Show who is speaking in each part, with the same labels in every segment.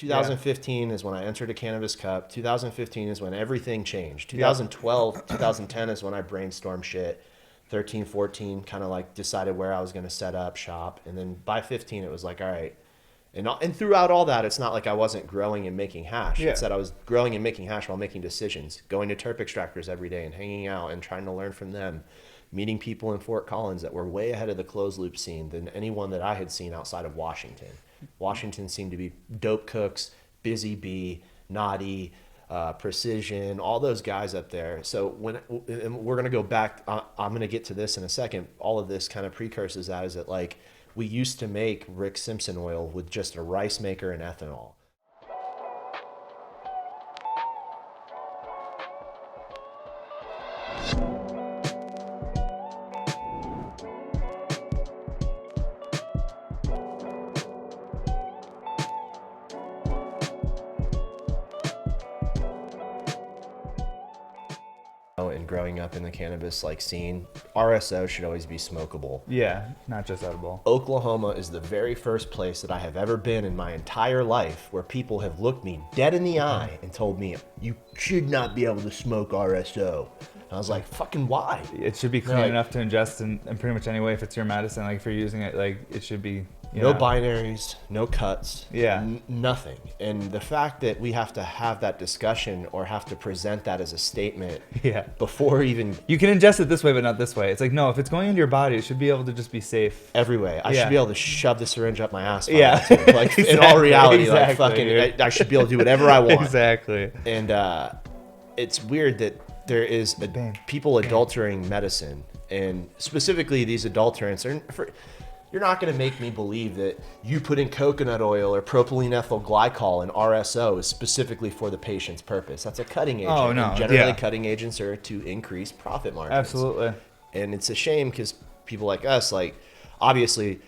Speaker 1: 2015 is when I entered a cannabis cup. 2015 is when everything changed. 2012, 2010 is when I brainstormed shit. 13, 14, kind of like decided where I was going to set up shop. And then by 15, it was like, all right. And throughout all that, it's not like I wasn't growing and making hash.
Speaker 2: Yeah.
Speaker 1: It's that I was growing and making hash while making decisions, going to terp extractors every day and hanging out and trying to learn from them, meeting people in Fort Collins that were way ahead of the closed loop scene than anyone that I had seen outside of Washington. Washington seemed to be Dope Cooks, Busy Bee, Naughty, Precision, all those guys up there. So and we're going to go back, I'm going to get to this in a second. All of this kind of precursors that is that like we used to make Rick Simpson oil with just a rice maker and ethanol. And growing up in the cannabis like scene, RSO should always be smokable.
Speaker 2: Yeah, not just edible.
Speaker 1: Oklahoma is the very first place that I have ever been in my entire life where people have looked me dead in the eye and told me, you should not be able to smoke RSO. And I was like, fucking why?
Speaker 2: It should be clean enough to ingest in pretty much any way. If it's your medicine, like if you're using it, like it should be...
Speaker 1: No binaries, no cuts,
Speaker 2: yeah,
Speaker 1: nothing. And the fact that we have to have that discussion or have to present that as a statement before even...
Speaker 2: You can ingest it this way, but not this way. It's like, no, if it's going into your body, it should be able to just be safe.
Speaker 1: Every way. I should be able to shove the syringe up my ass.
Speaker 2: Yeah.
Speaker 1: Like, in all reality, like fucking, I should be able to do whatever I want.
Speaker 2: Exactly.
Speaker 1: And it's weird that there is people adulterating medicine. And specifically these adulterants are... You're not going to make me believe that you put in coconut oil or propylene ethyl glycol and RSO is specifically for the patient's purpose. That's a cutting agent.
Speaker 2: Oh, no.
Speaker 1: And generally, cutting agents are to increase profit margins.
Speaker 2: Absolutely.
Speaker 1: And it's a shame because people like us, like, obviously,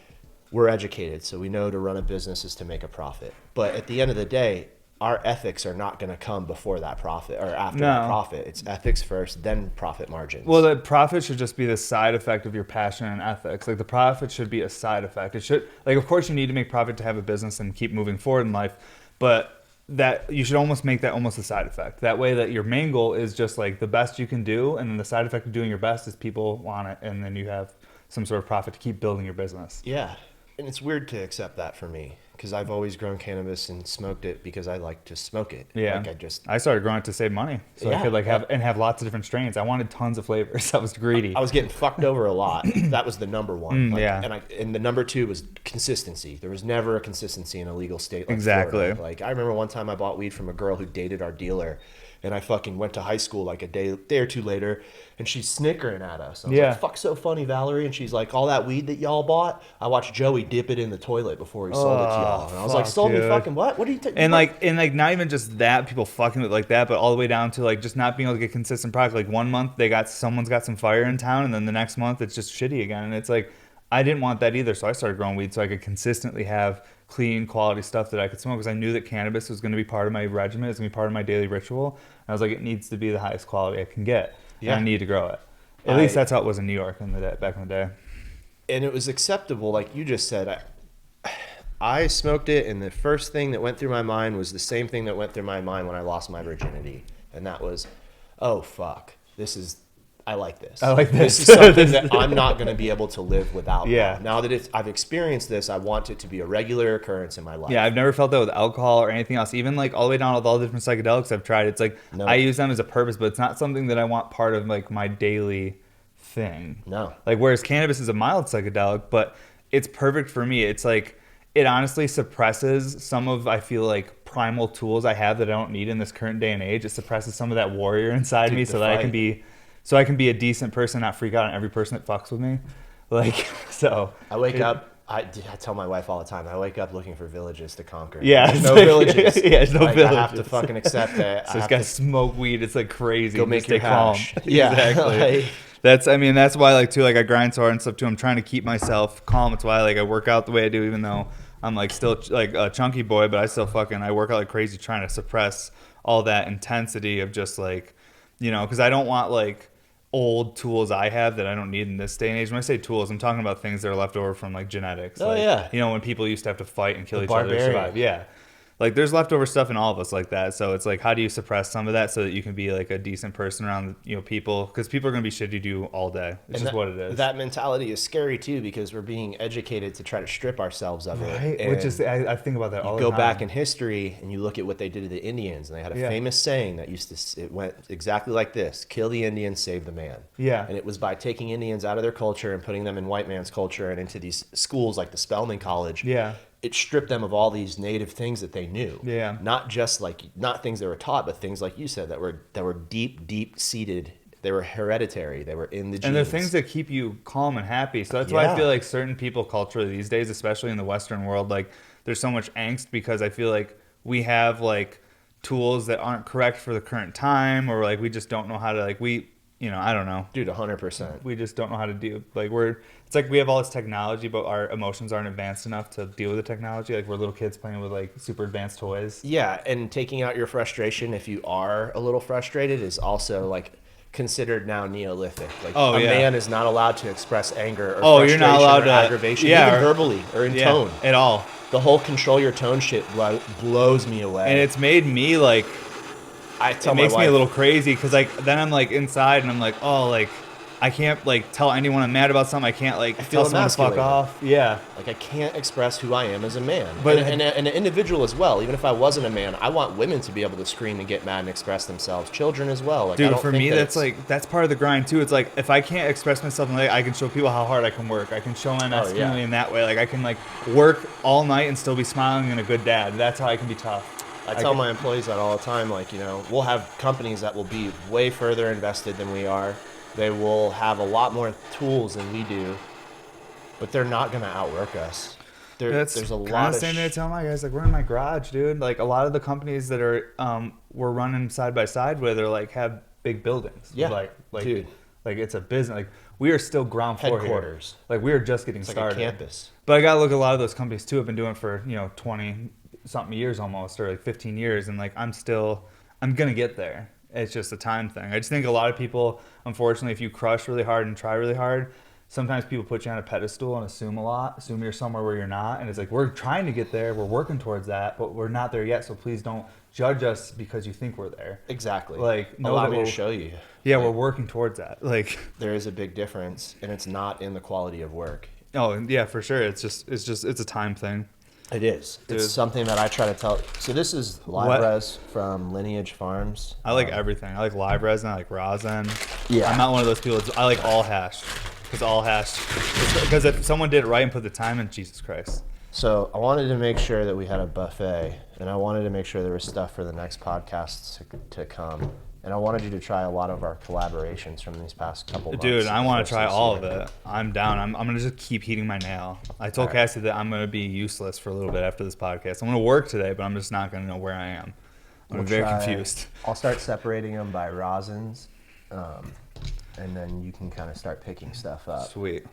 Speaker 1: we're educated, so we know to run a business is to make a profit. But at the end of the day, our ethics are not going to come before that profit or after the profit. It's ethics first, then profit margins.
Speaker 2: Well, the profit should just be the side effect of your passion and ethics. Like the profit should be a side effect. It should, like, of course you need to make profit to have a business and keep moving forward in life, but that you should almost make that almost a side effect. That way that your main goal is just like the best you can do, and then the side effect of doing your best is people want it, and then you have some sort of profit to keep building your business.
Speaker 1: Yeah, and it's weird to accept that for me. Because I've always grown cannabis and smoked it because I like to smoke it.
Speaker 2: Yeah,
Speaker 1: like
Speaker 2: I started growing it to save money, so I could like have lots of different strains. I wanted tons of flavors. I was greedy.
Speaker 1: I was getting fucked over a lot. That was the number one. And the number two was consistency. There was never a consistency in a legal state like Florida. Like I remember one time I bought weed from a girl who dated our dealer, and I fucking went to high school like a day or two later, and she's snickering at us. I was like, fuck so funny, Valerie. And she's like, all that weed that y'all bought, I watched Joey dip it in the toilet before he sold it to y'all. And I was like, sold me fucking what? What are you taking?
Speaker 2: And like not even just that, people fucking with like that, but all the way down to like just not being able to get consistent product. Like 1 month someone's got some fire in town, and then the next month it's just shitty again. And it's like, I didn't want that either, so I started growing weed so I could consistently have clean, quality stuff that I could smoke, because I knew that cannabis was going to be part of my regimen. It's going to be part of my daily ritual. And I was like, it needs to be the highest quality I can get, and I need to grow it. At least that's how it was in New York back in the day.
Speaker 1: And it was acceptable, like you just said. I smoked it, and the first thing that went through my mind was the same thing that went through my mind when I lost my virginity, and that was, oh fuck, I like this.
Speaker 2: I like this.
Speaker 1: This is something that I'm not going to be able to live without.
Speaker 2: Yeah.
Speaker 1: Now that I've experienced this, I want it to be a regular occurrence in my life.
Speaker 2: Yeah, I've never felt that with alcohol or anything else. Even like all the way down with all the different psychedelics I've tried. It's like I use them as a purpose, but it's not something that I want part of like my daily thing.
Speaker 1: No.
Speaker 2: Like whereas cannabis is a mild psychedelic, but it's perfect for me. It's like it honestly suppresses some of, I feel like, primal tools I have that I don't need in this current day and age. It suppresses some of that warrior inside me so that I can be a decent person, not freak out on every person that fucks with me. Like, so.
Speaker 1: I wake up, I tell my wife all the time, I wake up looking for villages to conquer.
Speaker 2: Yeah.
Speaker 1: There's no villages.
Speaker 2: Yeah, there's no villages.
Speaker 1: I have to fucking accept that.
Speaker 2: So this guy smoke weed. It's like crazy.
Speaker 1: Go make your hash. Calm. Yeah.
Speaker 2: Exactly. That's why like too, like I grind so hard and stuff too. I'm trying to keep myself calm. It's why like I work out the way I do, even though I'm like still like a chunky boy, but I work out like crazy trying to suppress all that intensity of just like, you know, because I don't want like old tools I have that I don't need in this day and age. When I say tools, I'm talking about things that are left over from like genetics.
Speaker 1: Oh,
Speaker 2: like,
Speaker 1: yeah.
Speaker 2: You know, when people used to have to fight and kill each other to survive. Yeah. like there's leftover stuff in all of us like that. So it's like, how do you suppress some of that so that you can be like a decent person around, people? Because people are going to be shitty to you all day. It's just what it is.
Speaker 1: That mentality is scary too, because we're being educated to try to strip ourselves of it.
Speaker 2: Right. Which is, I think about that all the time.
Speaker 1: You go back in history and you look at what they did to the Indians, and they had a famous saying that it went exactly like this: kill the Indian, save the man.
Speaker 2: Yeah.
Speaker 1: And it was by taking Indians out of their culture and putting them in white man's culture and into these schools like the Spelman College.
Speaker 2: Yeah.
Speaker 1: It stripped them of all these native things that they knew.
Speaker 2: Yeah.
Speaker 1: Not just not things they were taught, but things like you said that were deep seated. They were hereditary. They were in the genes.
Speaker 2: And they're things that keep you calm and happy. So that's why I feel like certain people culturally these days, especially in the Western world, like there's so much angst because I feel like we have like tools that aren't correct for the current time, or like we just don't know how to I don't know.
Speaker 1: Dude, 100%.
Speaker 2: We just don't know how to deal. Like it's like we have all this technology, but our emotions aren't advanced enough to deal with the technology. Like we're little kids playing with like super advanced toys.
Speaker 1: Yeah, and taking out your frustration if you are a little frustrated is also like considered now Neolithic. Like a man is not allowed to express anger or frustration
Speaker 2: you're not allowed
Speaker 1: or
Speaker 2: to
Speaker 1: aggravation, even verbally or in tone
Speaker 2: at all.
Speaker 1: The whole control your tone shit blows me away.
Speaker 2: And it's made me like. It makes me a little crazy because like then I'm like inside and I'm like, oh, like I can't like tell anyone I'm mad about something. I can't like tell someone to fuck off. Yeah.
Speaker 1: Like I can't express who I am as a man. But and an individual as well. Even if I wasn't a man, I want women to be able to scream and get mad and express themselves. Children as well. Like,
Speaker 2: dude, for me that's part of the grind too. It's like if I can't express myself, like I can show people how hard I can work. I can show my masculinity in that way. Like I can like work all night and still be smiling and a good dad. That's how I can be tough.
Speaker 1: I tell my employees that all the time, like, we'll have companies that will be way further invested than we are. They will have a lot more tools than we do, but they're not going to outwork us. There's a lot of
Speaker 2: same thing I tell my guys, like, we're in my garage, dude. Like, a lot of the companies that are we're running side by side with are, like, have big buildings.
Speaker 1: Yeah,
Speaker 2: like
Speaker 1: dude.
Speaker 2: Like, it's a business. Like, we are still ground floor
Speaker 1: headquarters.
Speaker 2: Here. Like, we are just getting started.
Speaker 1: Like a campus.
Speaker 2: But I got to look at a lot of those companies, too, have been doing for, 20-something years almost, or like 15 years, and like I'm gonna get there. It's just a time thing. I just think a lot of people, unfortunately, if you crush really hard and try really hard, sometimes people put you on a pedestal and assume you're somewhere where you're not, and it's like, we're trying to get there, we're working towards that, but we're not there yet, so please don't judge us because you think we're there.
Speaker 1: Exactly.
Speaker 2: Like,
Speaker 1: allow me to show you.
Speaker 2: Yeah, we're working towards that. Like,
Speaker 1: there is a big difference, and it's not in the quality of work.
Speaker 2: Oh yeah, for sure. It's a time thing.
Speaker 1: It is. Dude. It's something that I try to tell. So this is live res from Lineage Farms.
Speaker 2: I like everything. I like live res and I like rosin.
Speaker 1: Yeah.
Speaker 2: I'm not one of those people. I like all hash. Because if someone did it right and put the time in, Jesus Christ.
Speaker 1: So I wanted to make sure that we had a buffet, and I wanted to make sure there was stuff for the next podcasts to come. And I wanted you to try a lot of our collaborations from these past couple months.
Speaker 2: Dude, I want to try all of it. I'm down. I'm going to just keep heating my nail. I told Cassie that I'm going to be useless for a little bit after this podcast. I'm going to work today, but I'm just not going to know where I am. I'm very confused.
Speaker 1: I'll start separating them by rosins, and then you can kind of start picking stuff up.
Speaker 2: Sweet.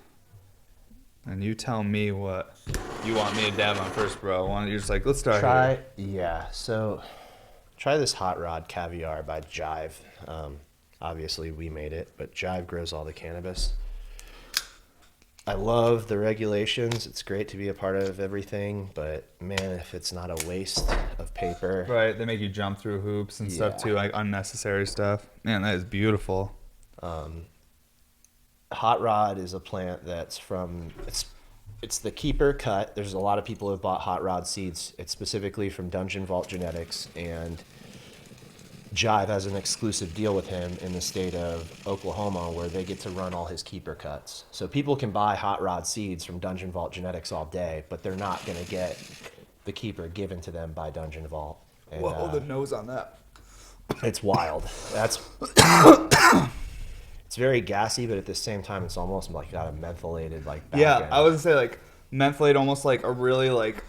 Speaker 2: And you tell me what you want me to dab on first, bro. You're just like, let's start here.
Speaker 1: Yeah, so... Try this Hot Rod Caviar by Jive. Obviously, we made it, but Jive grows all the cannabis. I love the regulations. It's great to be a part of everything, but man, if it's not a waste of paper.
Speaker 2: Right, they make you jump through hoops and stuff too, like unnecessary stuff. Man, that is beautiful.
Speaker 1: Hot Rod is a plant that's it's the keeper cut. There's a lot of people who have bought Hot Rod seeds. It's specifically from Dungeon Vault Genetics, and Jive has an exclusive deal with him in the state of Oklahoma where they get to run all his keeper cuts. So people can buy Hot Rod seeds from Dungeon Vault Genetics all day, but they're not going to get the keeper given to them by Dungeon Vault. And,
Speaker 2: whoa, the nose on that.
Speaker 1: It's wild. It's very gassy, but at the same time, it's almost like got a mentholated like back end.
Speaker 2: I would say like mentholate, almost like a really like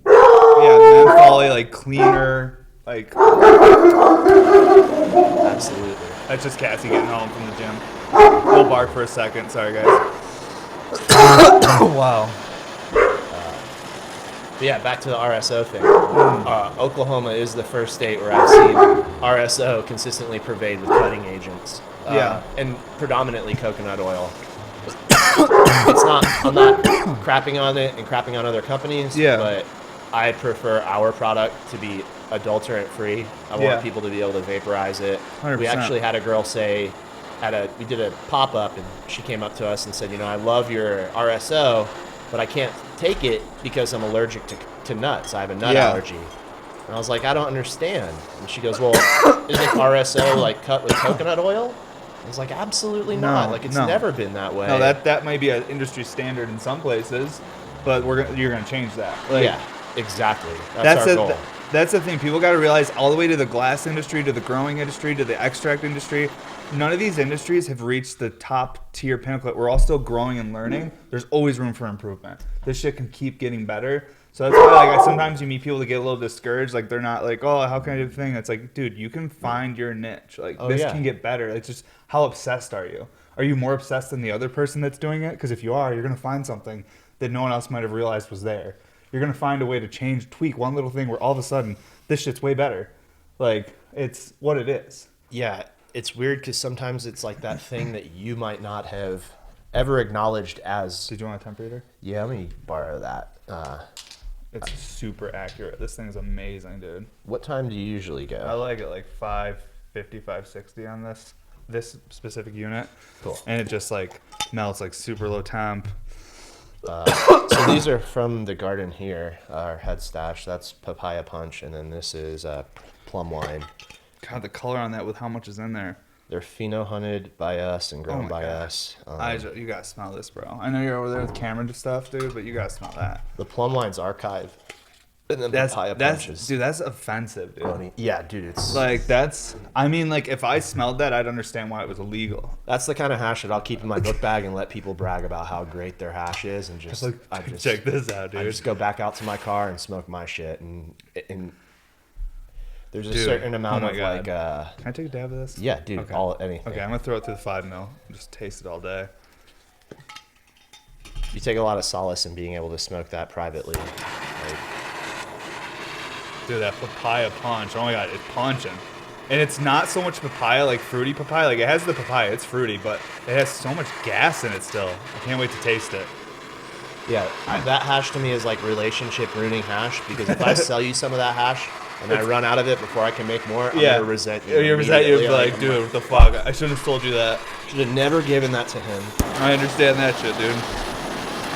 Speaker 2: mentholate, like cleaner, like.
Speaker 1: Absolutely.
Speaker 2: That's just Cassie getting home from the gym. We'll bark for a second. Sorry, guys. Wow.
Speaker 1: But yeah, back to the RSO thing. Oklahoma is the first state where I've seen RSO consistently pervade with cutting agents. And predominantly coconut oil. I'm not crapping on it and crapping on other companies, but I prefer our product to be adulterant free. I
Speaker 2: Yeah.
Speaker 1: want people to be able to vaporize it.
Speaker 2: 100%.
Speaker 1: We actually had a girl say, we did a pop up, and she came up to us and said, I love your RSO, but I can't take it because I'm allergic to nuts. I have a nut
Speaker 2: Yeah.
Speaker 1: allergy. And I was like, I don't understand. And she goes, well, isn't RSO like cut with coconut oil? I was like, absolutely not. Like, it's never been that way.
Speaker 2: No, that might be an industry standard in some places, but you're gonna change that. Like,
Speaker 1: yeah, exactly. That's our goal.
Speaker 2: That's the thing. People got to realize, all the way to the glass industry, to the growing industry, to the extract industry, none of these industries have reached the top tier pinnacle. We're all still growing and learning. There's always room for improvement. This shit can keep getting better. So that's why, like, sometimes you meet people that get a little discouraged. Like, they're not like, oh, how can I do the thing? It's like, dude, you can find your niche. Like, this can get better. It's just, how obsessed are you? Are you more obsessed than the other person that's doing it? Because if you are, you're gonna find something that no one else might have realized was there. You're going to find a way to tweak one little thing where all of a sudden this shit's way better. Like, it's what it is.
Speaker 1: Yeah, it's weird because sometimes it's like that thing that you might not have ever acknowledged as...
Speaker 2: Did you want a temperature?
Speaker 1: Yeah, let me borrow that.
Speaker 2: It's super accurate. This thing is amazing, dude.
Speaker 1: What time do you usually go?
Speaker 2: I like it like 550, 560 on this specific unit.
Speaker 1: Cool.
Speaker 2: And it just like melts like super low temp.
Speaker 1: So these are from the garden here, our head stash. That's papaya punch, and then this is plum wine.
Speaker 2: God, the color on that with how much is in there.
Speaker 1: They're pheno hunted by us and grown by us.
Speaker 2: You gotta smell this, bro. I know you're over there with camera and stuff, dude, but you gotta smell that.
Speaker 1: The plum wine's archive. And then papaya punches.
Speaker 2: Dude, that's offensive, dude.
Speaker 1: Funny. Yeah, dude, it's...
Speaker 2: Like, like, if I smelled that, I'd understand why it was illegal.
Speaker 1: That's the kind of hash that I'll keep in my book bag and let people brag about how great their hash is, and
Speaker 2: check this out, dude.
Speaker 1: I just go back out to my car and smoke my shit, and there's a certain amount of like...
Speaker 2: Can I take a dab of this?
Speaker 1: Yeah, dude,
Speaker 2: okay.
Speaker 1: anything.
Speaker 2: Okay, I'm gonna throw it through the 5 mil and just taste it all day.
Speaker 1: You take a lot of solace in being able to smoke that privately. Like,
Speaker 2: dude, that papaya punch. Oh my god, it's punching. And it's not so much papaya, like fruity papaya. Like, it has the papaya, it's fruity, but it has so much gas in it still. I can't wait to taste it.
Speaker 1: Yeah, that hash to me is like relationship ruining hash, because if I sell you some of that hash and I run out of it before I can make more, I'm going to resent you.
Speaker 2: You're resent you, like, dude, what the fuck? I shouldn't have told you that.
Speaker 1: Should have never given that to him.
Speaker 2: I understand that shit, dude.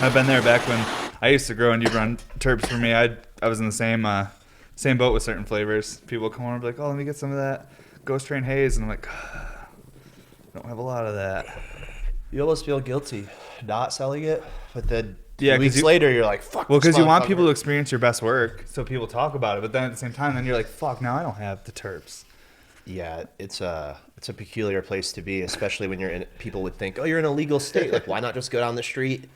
Speaker 2: I've been there back when I used to grow and you'd run terps for me. I was in the same boat with certain flavors. People come over and be like, oh, let me get some of that Ghost Train Haze. And I'm like, I don't have a lot of that.
Speaker 1: You almost feel guilty not selling it, but then
Speaker 2: Yeah,
Speaker 1: weeks later, you're like, fuck.
Speaker 2: Well, because you want people to experience your best work, so people talk about it. But then at the same time, then you're like, fuck, now I don't have the terps.
Speaker 1: Yeah, it's a peculiar place to be, especially when you're in. People would think, oh, you're in a legal state. Like, why not just go down the street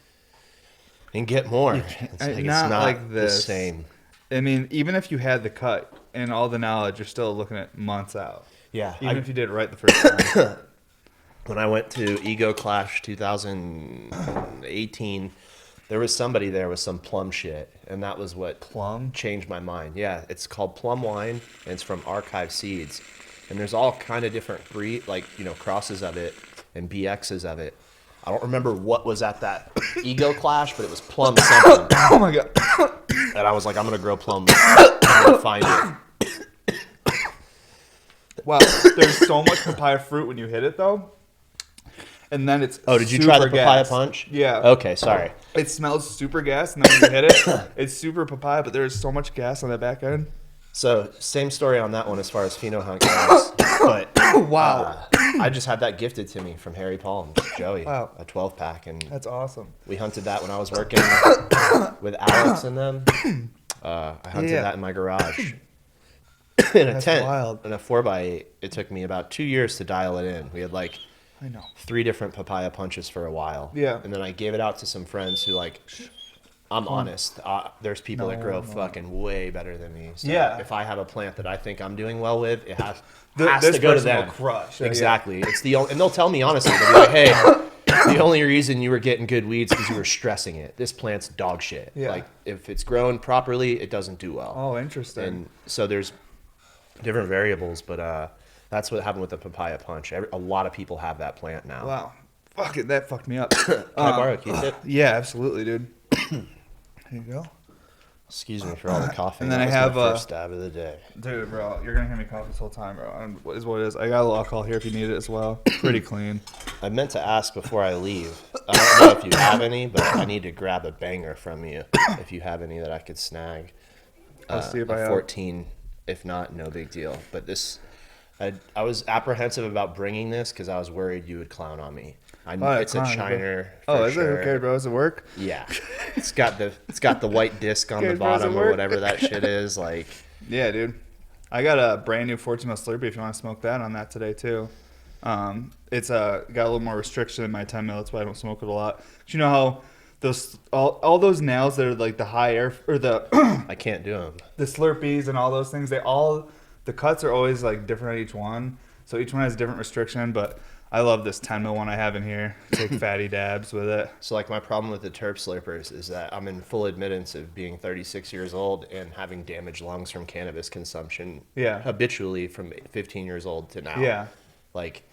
Speaker 1: and get more? It's not like the same.
Speaker 2: I mean, even if you had the cut and all the knowledge, you're still looking at months out.
Speaker 1: Yeah,
Speaker 2: even if you did it right the first time.
Speaker 1: When I went to Ego Clash 2018, there was somebody there with some plum shit, and that was what changed my mind. Yeah, it's called plum wine, and it's from Archive Seeds, and there's all kind of different crosses of it and BXs of it. I don't remember what was at that Ego Clash, but it was plum something.
Speaker 2: Oh my god!
Speaker 1: And I was like, I'm gonna grow plum. I'm gonna find it.
Speaker 2: Wow, there's so much papaya fruit when you hit it, though. And then it's
Speaker 1: did you try the papaya punch?
Speaker 2: Yeah.
Speaker 1: Okay, sorry.
Speaker 2: It smells super gas, and then when you hit it, it's super papaya, but there is so much gas on that back end.
Speaker 1: So, same story on that one as far as pheno hunt goes. But
Speaker 2: wow.
Speaker 1: I just had that gifted to me from Harry Paul and Joey. Wow. A 12-pack. And
Speaker 2: that's awesome.
Speaker 1: We hunted that when I was working with Alex and them. I hunted that in my garage. In a tent. Wild. In a 4x8. It took me about 2 years to dial it in. We had like...
Speaker 2: I know.
Speaker 1: 3 different papaya punches for a while.
Speaker 2: Yeah.
Speaker 1: And then I gave it out to some friends who, like, I'm honest. There's people that grow fucking way better than me. So if I have a plant that I think I'm doing well with, it has to go to them.
Speaker 2: Will crush.
Speaker 1: Exactly. It's and they'll tell me honestly. They'll be like, hey, the only reason you were getting good weeds because you were stressing it. This plant's dog shit.
Speaker 2: Yeah.
Speaker 1: Like, if it's grown properly, it doesn't do well.
Speaker 2: Oh, interesting.
Speaker 1: And so there's different variables, but that's what happened with the papaya punch. A lot of people have that plant now.
Speaker 2: Wow. Fuck it. That fucked me up.
Speaker 1: Can I borrow a Q-tip?
Speaker 2: Yeah, absolutely, dude. Here you go.
Speaker 1: Excuse me for all the coughing.
Speaker 2: And then
Speaker 1: That
Speaker 2: I
Speaker 1: was
Speaker 2: have
Speaker 1: my first stab of the day.
Speaker 2: dude, bro, you're gonna hear me cough this whole time, bro. And what is what it is? I got a little alcohol here if you need it as well. Pretty clean.
Speaker 1: I meant to ask before I leave. I don't know if you have any, but I need to grab a banger from you if you have any that I could snag.
Speaker 2: I'll see if
Speaker 1: A
Speaker 2: I have.
Speaker 1: 14, if not, no big deal. But this, I was apprehensive about bringing this because I was worried you would clown on me. It's a Shiner.
Speaker 2: Oh, is
Speaker 1: sure.
Speaker 2: it okay, bro? Does it work?
Speaker 1: Yeah, it's got the white disc on
Speaker 2: Okay,
Speaker 1: the
Speaker 2: bro, does it
Speaker 1: bottom or
Speaker 2: work?
Speaker 1: whatever that shit is. Like,
Speaker 2: Yeah, dude. I got a brand new 14 mil Slurpee if you want to smoke that on that today too. It's got a little more restriction in my 10 mil. That's why I don't smoke it a lot. But you know how those all those nails that are like the high air or the
Speaker 1: I can't do them.
Speaker 2: the Slurpees and all those things. The cuts are always like different on each one. So each one has a different restriction, but I love this 10 mil one I have in here. Take fatty dabs with it.
Speaker 1: So like my problem with the terp slurpers is that I'm in full admittance of being 36 years old and having damaged lungs from cannabis consumption habitually from 15 years old to now.
Speaker 2: Yeah.
Speaker 1: Like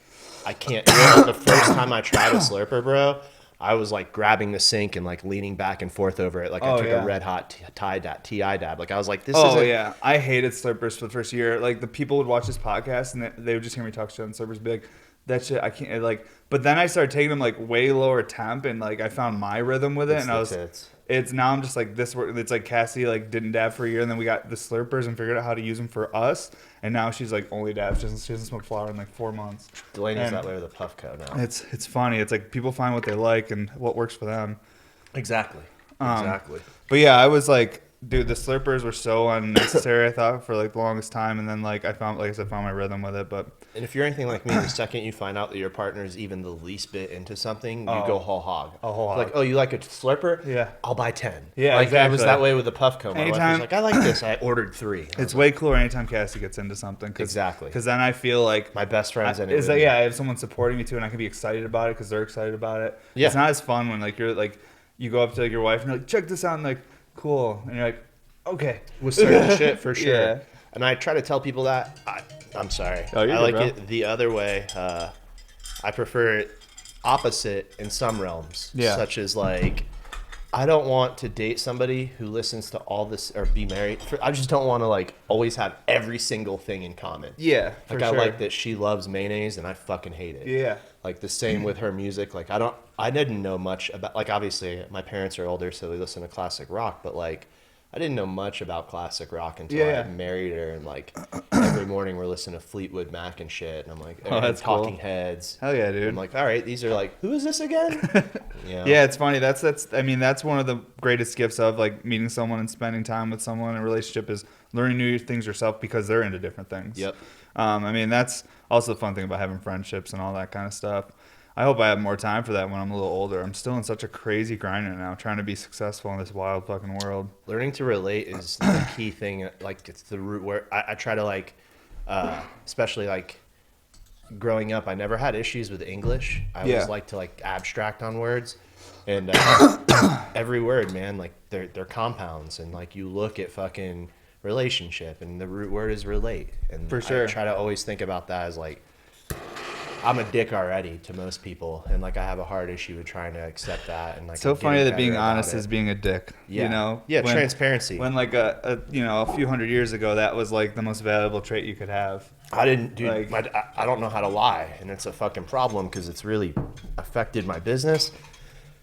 Speaker 1: I can't. The first time I tried a slurper, bro, I was like grabbing the sink and like leaning back and forth over it. Like I took a red hot TI dab. Like I was like, this
Speaker 2: Oh
Speaker 1: isn't.
Speaker 2: yeah, I hated Slurpers for the first year. Like the people would watch this podcast and they would just hear me talk shit on Slurpers, be like, that shit I can't like. But then I started taking them like way lower temp and like I found my rhythm with it, and I was. It's now I'm just like this. It's like Cassie like didn't dab for a year, and then we got the Slurpers and figured out how to use them for us. And now she's like only dabs. She doesn't smoke flower in like 4 months.
Speaker 1: Delaney's that way with a Puffco now.
Speaker 2: It's funny. It's like people find what they like and what works for them.
Speaker 1: Exactly.
Speaker 2: But yeah, I was like, dude, the Slurpers were so unnecessary. I thought for like the longest time, and then like I found my rhythm with it. But
Speaker 1: and if you're anything like me, the second you find out that your partner is even the least bit into something, you go whole hog. Like, oh, you like a Slurper?
Speaker 2: Yeah.
Speaker 1: I'll buy 10.
Speaker 2: Yeah,
Speaker 1: like,
Speaker 2: exactly.
Speaker 1: It was that way with the Puffco. My wife
Speaker 2: Anytime-
Speaker 1: was like, I like this. I ordered 3.
Speaker 2: it's way cooler anytime Cassie gets into something.
Speaker 1: Exactly.
Speaker 2: Because then I feel like
Speaker 1: My best friends and
Speaker 2: is that I have someone supporting me too, and I can be excited about it because they're excited about it.
Speaker 1: Yeah.
Speaker 2: It's not as fun when like you're like you go up to like your wife and you're like, check this out, and like cool, and you're like, okay,
Speaker 1: with certain shit for sure.
Speaker 2: Yeah.
Speaker 1: And I try to tell people that. I'm sorry.
Speaker 2: Oh, you're
Speaker 1: I
Speaker 2: good,
Speaker 1: like
Speaker 2: bro.
Speaker 1: it the other way. I prefer it opposite in some realms.
Speaker 2: Yeah.
Speaker 1: Such as like, I don't want to date somebody who listens to all this or be married. I just don't want to like always have every single thing in common.
Speaker 2: Yeah,
Speaker 1: Like I like that she loves mayonnaise and I fucking hate it.
Speaker 2: Yeah.
Speaker 1: Like the same with her music. Like I didn't know much about, like obviously my parents are older, so they listen to classic rock, but like I didn't know much about classic rock until I married her, and like every morning we're listening to Fleetwood Mac and shit, and I'm like,
Speaker 2: that's
Speaker 1: Talking
Speaker 2: cool.
Speaker 1: Heads.
Speaker 2: Hell yeah, dude.
Speaker 1: I'm like, all right, these are like, who is this again? You know?
Speaker 2: Yeah, it's funny. I mean, that's one of the greatest gifts of like meeting someone and spending time with someone in a relationship is learning new things yourself because they're into different things.
Speaker 1: Yep.
Speaker 2: I mean, that's also the fun thing about having friendships and all that kind of stuff. I hope I have more time for that when I'm a little older. I'm still in such a crazy grind right now, trying to be successful in this wild fucking world.
Speaker 1: Learning to relate is the key thing. Like it's the root where I try to like, especially like growing up, I never had issues with English. I always like to like abstract on words, and every word, man, like they're compounds, and like you look at fucking relationship, and the root word is relate, and
Speaker 2: For sure.
Speaker 1: I try to always think about that as like, I'm a dick already to most people, and like I have a hard issue with trying to accept that. And like,
Speaker 2: So
Speaker 1: I'm
Speaker 2: funny
Speaker 1: getting
Speaker 2: that being
Speaker 1: better about
Speaker 2: honest
Speaker 1: it.
Speaker 2: is being a dick.
Speaker 1: Yeah.
Speaker 2: You know?
Speaker 1: Yeah, transparency.
Speaker 2: When like a few hundred years ago, that was like the most valuable trait you could have.
Speaker 1: I didn't, dude.
Speaker 2: Like-
Speaker 1: I don't know how to lie, and it's a fucking problem because it's really affected my business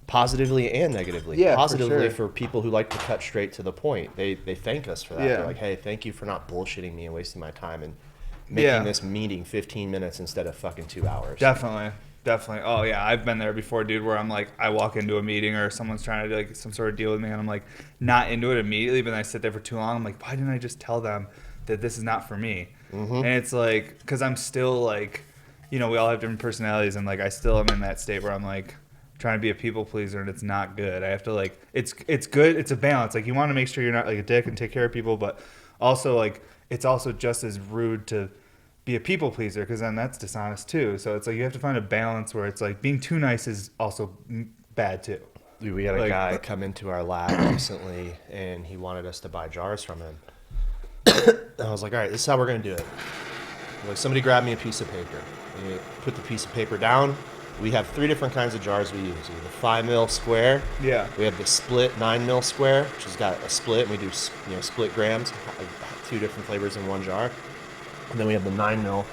Speaker 1: positively and negatively.
Speaker 2: Yeah, for
Speaker 1: positively
Speaker 2: sure.
Speaker 1: for people who like to cut straight to the point. They thank us for that.
Speaker 2: Yeah.
Speaker 1: They're like, hey, thank you for not bullshitting me and wasting my time and making this meeting 15 minutes instead of fucking 2 hours.
Speaker 2: Definitely. Oh yeah, I've been there before, dude, where I'm like, I walk into a meeting or someone's trying to do like some sort of deal with me and I'm like not into it immediately, but then I sit there for too long. I'm like, why didn't I just tell them that this is not for me? Mm-hmm. And it's like, because I'm still like, we all have different personalities, and like I still am in that state where I'm like trying to be a people pleaser, and it's not good. I have to like, it's good. It's a balance. Like you want to make sure you're not like a dick and take care of people, but also like it's also just as rude to be a people pleaser, because then that's dishonest too. So it's like you have to find a balance where it's like being too nice is also bad too.
Speaker 1: Dude, we had a
Speaker 2: Like-
Speaker 1: guy come into our lab recently, and he wanted us to buy jars from him. And I was like, all right, this is how we're going to do it. Like, somebody grab me a piece of paper. And you put the piece of paper down, We have 3 different kinds of jars we use. We have the 5 mil square.
Speaker 2: Yeah.
Speaker 1: We have the split 9 mil square, which has got a split, and we do split grams, 2 different flavors in one jar. And then we have the 9 mil.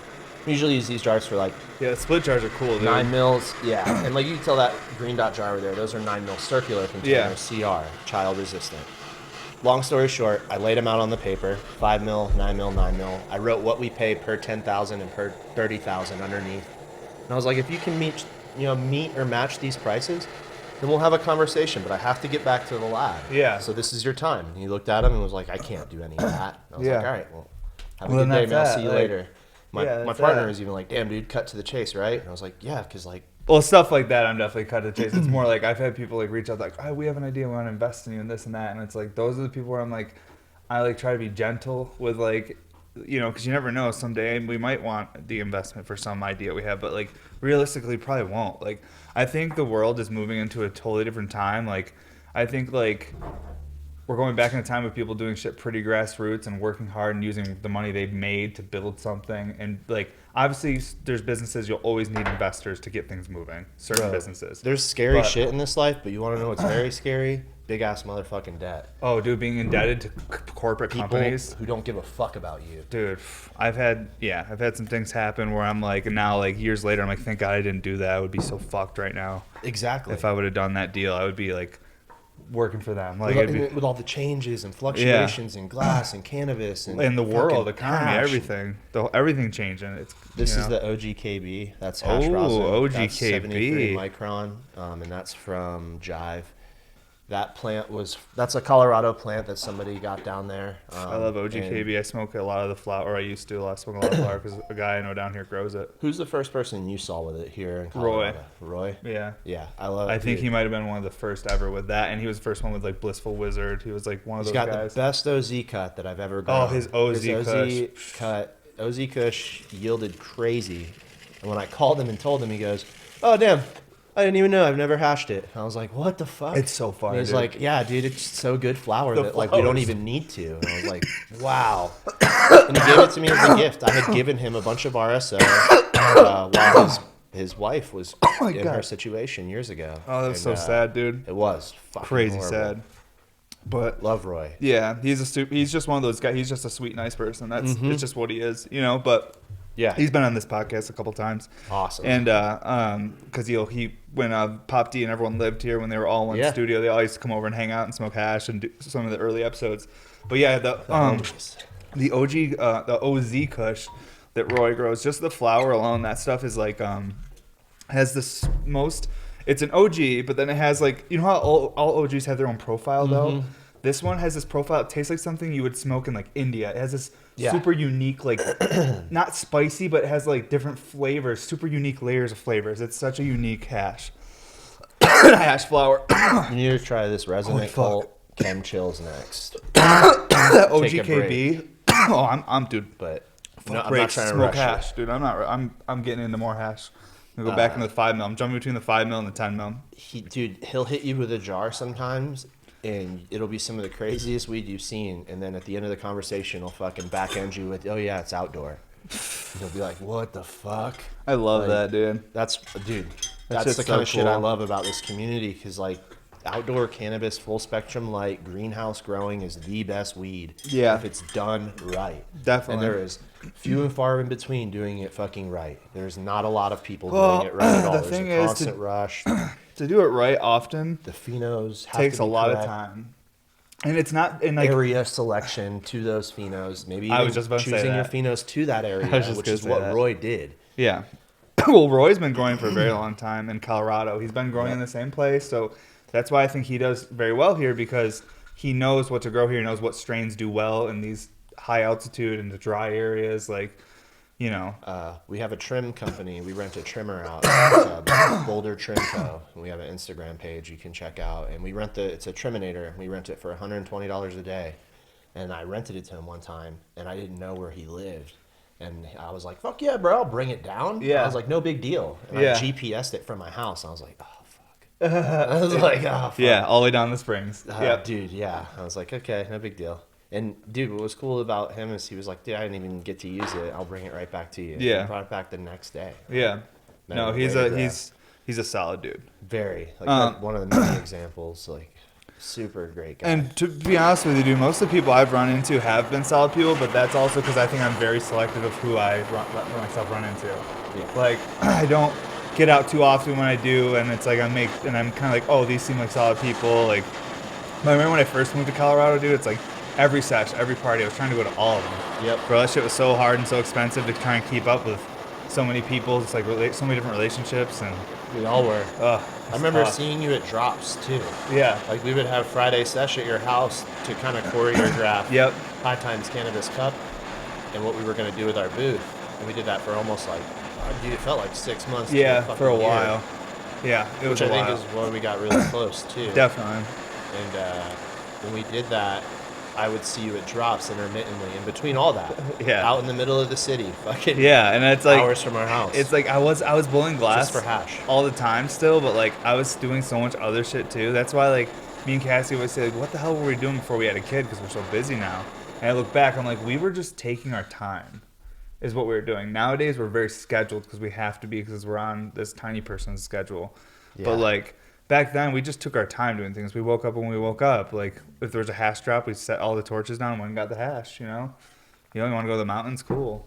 Speaker 1: We usually use these jars for like
Speaker 2: Yeah, split jars are cool, dude.
Speaker 1: 9 mils, yeah. And like you can tell that green dot jar over there, those are 9 mil circular containers, CR, child resistant. Long story short, I laid them out on the paper, 5 mil, 9 mil, 9 mil. I wrote what we pay per 10,000 and per 30,000 underneath. And I was like, if you can meet or match these prices, then we'll have a conversation, but I have to get back to the lab.
Speaker 2: Yeah.
Speaker 1: So this is your time. And he looked at him and was like, I can't do any of that. And I was
Speaker 2: Yeah.
Speaker 1: like, all right, well, have a
Speaker 2: Well,
Speaker 1: good
Speaker 2: then
Speaker 1: day, man. I'll
Speaker 2: that's
Speaker 1: see you
Speaker 2: that.
Speaker 1: later. My
Speaker 2: that's
Speaker 1: partner
Speaker 2: that.
Speaker 1: was even like, damn, dude, cut to the chase, right? And I was like, yeah, because like,
Speaker 2: Well, stuff like that, I'm definitely cut to the chase. It's more like I've had people like reach out like, oh, we have an idea, we want to invest in you and this and that, and it's like those are the people where I'm like, I like try to be gentle with like, because you never know, someday we might want the investment for some idea we have, but like realistically probably won't. Like I think the world is moving into a totally different time. Like I think like we're going back in a time of people doing shit pretty grassroots and working hard and using the money they've made to build something. And like obviously there's businesses you'll always need investors to get things moving. Certain businesses.
Speaker 1: there's scary
Speaker 2: But-
Speaker 1: shit in this life, but you want to know what's very scary? Big ass motherfucking debt.
Speaker 2: Oh, dude, being indebted to corporate
Speaker 1: People
Speaker 2: companies.
Speaker 1: who don't give a fuck about you.
Speaker 2: Dude, I've had some things happen where I'm like, now like years later, I'm like, thank God I didn't do that. I would be so fucked right now.
Speaker 1: Exactly.
Speaker 2: If I would have done that deal, I would be like working for them. Like it'd be,
Speaker 1: with all the changes and fluctuations in glass and cannabis and
Speaker 2: in the world,
Speaker 1: fucking
Speaker 2: economy,
Speaker 1: hash.
Speaker 2: everything, everything changing. It's
Speaker 1: This
Speaker 2: you
Speaker 1: is
Speaker 2: know.
Speaker 1: the OGKB. That's hash
Speaker 2: Oh,
Speaker 1: rosin.
Speaker 2: OGKB.
Speaker 1: That's 73 micron, and that's from Jive. That that's a Colorado plant that somebody got down there.
Speaker 2: I love OGKB. I smoke a lot of the flower, or I used to. I smoke a lot of flower because a guy I know down here grows it.
Speaker 1: Who's the first person you saw with it here in Colorado? Roy.
Speaker 2: Yeah.
Speaker 1: Yeah, I love.
Speaker 2: I think
Speaker 1: dude.
Speaker 2: he might have been one of the first ever with that, and he was the first one with like Blissful Wizard. He was like one of
Speaker 1: He's
Speaker 2: those
Speaker 1: got
Speaker 2: guys.
Speaker 1: the best OZ cut that I've ever grown.
Speaker 2: Oh, his OZ
Speaker 1: cut. OZ Kush yielded crazy. And when I called him and told him, he goes, "Oh damn, I didn't even know. I've never hashed it." I was like, "What the fuck?"
Speaker 2: It's so far.
Speaker 1: And he's
Speaker 2: dude.
Speaker 1: like, "Yeah, dude, it's so good flour
Speaker 2: The
Speaker 1: that like we don't
Speaker 2: flowers.
Speaker 1: even need to." And I was like, "Wow." And he gave it to me as a gift. I had given him a bunch of RSO while his wife was in her situation years ago.
Speaker 2: Oh, that was
Speaker 1: And,
Speaker 2: so sad, dude.
Speaker 1: It was fucking
Speaker 2: Crazy
Speaker 1: horrible.
Speaker 2: sad. But
Speaker 1: Love Roy.
Speaker 2: yeah, he's just one of those guys. He's just a sweet, nice person. That's it's just what he is, But
Speaker 1: Yeah,
Speaker 2: he's been on this podcast a couple times.
Speaker 1: awesome.
Speaker 2: And because he when Pop D and everyone lived here when they were all in
Speaker 1: Yeah.
Speaker 2: studio, they all used to come over and hang out and smoke hash and do some of the early episodes. But yeah, the OG the OZ Kush that Roy grows, just the flower alone, that stuff is like has this most. It's an OG, but then it has like how all OGs have their own profile though. This one has this profile. It tastes like something you would smoke in like India. It has this super unique, like not spicy, but it has like different flavors, super unique layers of flavors. It's such a unique hash. Hash flower.
Speaker 1: You need to try this resonant
Speaker 2: fuck.
Speaker 1: cult chem chills next.
Speaker 2: That
Speaker 1: Take a
Speaker 2: OGKB. Oh, I'm dude.
Speaker 1: But
Speaker 2: Fuck
Speaker 1: no, I'm
Speaker 2: breaks,
Speaker 1: not trying to
Speaker 2: smoke
Speaker 1: rush
Speaker 2: hash,
Speaker 1: it.
Speaker 2: dude. I'm getting into more hash. I'm gonna go back into the 5 mil. I'm jumping between the 5 mil and the 10 mil.
Speaker 1: He'll hit you with a jar sometimes, and it'll be some of the craziest weed you've seen. And then at the end of the conversation, he'll fucking back end you with, "Oh yeah, it's outdoor." And he'll be like, "What the fuck?"
Speaker 2: I love
Speaker 1: Like,
Speaker 2: that, dude.
Speaker 1: That's
Speaker 2: shit's
Speaker 1: the
Speaker 2: so
Speaker 1: kind of shit I
Speaker 2: cool.
Speaker 1: love about this community, because like outdoor cannabis, full spectrum light, greenhouse growing is the best weed.
Speaker 2: Yeah.
Speaker 1: If it's done right.
Speaker 2: Definitely.
Speaker 1: And there is few and far in between doing it fucking right. There's not a lot of people
Speaker 2: Well,
Speaker 1: doing it right at all.
Speaker 2: the
Speaker 1: There's
Speaker 2: thing
Speaker 1: a
Speaker 2: is
Speaker 1: constant rush.
Speaker 2: To do it right often
Speaker 1: The phenos have
Speaker 2: takes
Speaker 1: to
Speaker 2: a
Speaker 1: be
Speaker 2: lot of
Speaker 1: correct.
Speaker 2: time, and it's not in like
Speaker 1: Area selection to those phenos. Maybe
Speaker 2: I
Speaker 1: even
Speaker 2: was just about to say
Speaker 1: choosing your
Speaker 2: that.
Speaker 1: phenos to that area,
Speaker 2: I was just
Speaker 1: which
Speaker 2: gonna
Speaker 1: is
Speaker 2: say
Speaker 1: what
Speaker 2: that.
Speaker 1: Roy did.
Speaker 2: yeah. Well, Roy's been growing for a very long time in Colorado. He's been growing in the same place, so that's why I think he does very well here, because he knows what to grow here. He knows what strains do well in these high altitude and the dry areas, like.
Speaker 1: We have a trim company. We rent a trimmer out. It's Boulder Trim Co. And we have an Instagram page you can check out. And it's a Triminator. We rent it for $120 a day. And I rented it to him one time, and I didn't know where he lived. And I was like, "Fuck yeah, bro, I'll bring it down."
Speaker 2: Yeah.
Speaker 1: I was like, "No big deal." And
Speaker 2: Yeah.
Speaker 1: I GPS'd it from my house. I was like, "Oh, fuck." I was like, "Oh, fuck."
Speaker 2: Yeah, all the way down the springs.
Speaker 1: Dude, yeah. I was like, "Okay, no big deal." And dude, what was cool about him is he was like, "Dude, I didn't even get to use it. I'll bring it right back to you."
Speaker 2: Yeah.
Speaker 1: He brought it back the next day.
Speaker 2: Yeah.
Speaker 1: Man,
Speaker 2: No,
Speaker 1: way to grow.
Speaker 2: He's a solid dude.
Speaker 1: Very. Like one of the many examples. Like, super great guy.
Speaker 2: And to be honest with you, dude, most of the people I've run into have been solid people, but that's also because I think I'm very selective of who I let myself run into.
Speaker 1: Yeah.
Speaker 2: Like, I don't get out too often when I do, and it's like I'm kind of like, oh, these seem like solid people. Like, I remember when I first moved to Colorado, dude, it's like every sesh, every party, I was trying to go to all of them.
Speaker 1: Yep.
Speaker 2: Bro, that shit was so hard and so expensive to try and keep up with so many people. It's like so many different relationships, and
Speaker 1: We all were. I remember
Speaker 2: tough.
Speaker 1: seeing you at drops too.
Speaker 2: Yeah.
Speaker 1: Like, we would have Friday sesh at your house to kind of choreograph
Speaker 2: Yep.
Speaker 1: High Times Cannabis Cup and what we were going to do with our booth. And we did that for almost like, dude, it felt like 6 months.
Speaker 2: Yeah,
Speaker 1: to
Speaker 2: for a
Speaker 1: fucking year,
Speaker 2: while. Yeah, it was
Speaker 1: which
Speaker 2: a
Speaker 1: I
Speaker 2: while.
Speaker 1: think is when we got really close too.
Speaker 2: Definitely.
Speaker 1: And when we did that, I would see you at drops intermittently in between all that.
Speaker 2: Yeah.
Speaker 1: Out in the middle of the city, fucking
Speaker 2: Yeah, and it's like
Speaker 1: hours from our house.
Speaker 2: it's like I was blowing glass
Speaker 1: Just for hash.
Speaker 2: all the time still, but like I was doing so much other shit too. That's why like me and Cassie always say like, what the hell were we doing before we had a kid? Because we're so busy now. And I look back, I'm like, we were just taking our time, is what we were doing. Nowadays we're very scheduled because we have to be because we're on this tiny person's schedule.
Speaker 1: Yeah.
Speaker 2: But like back then we just took our time doing things. We woke up when we woke up. Like if there was a hash drop, we set all the torches down and went and got the hash. You know, you want to go to the mountains? Cool.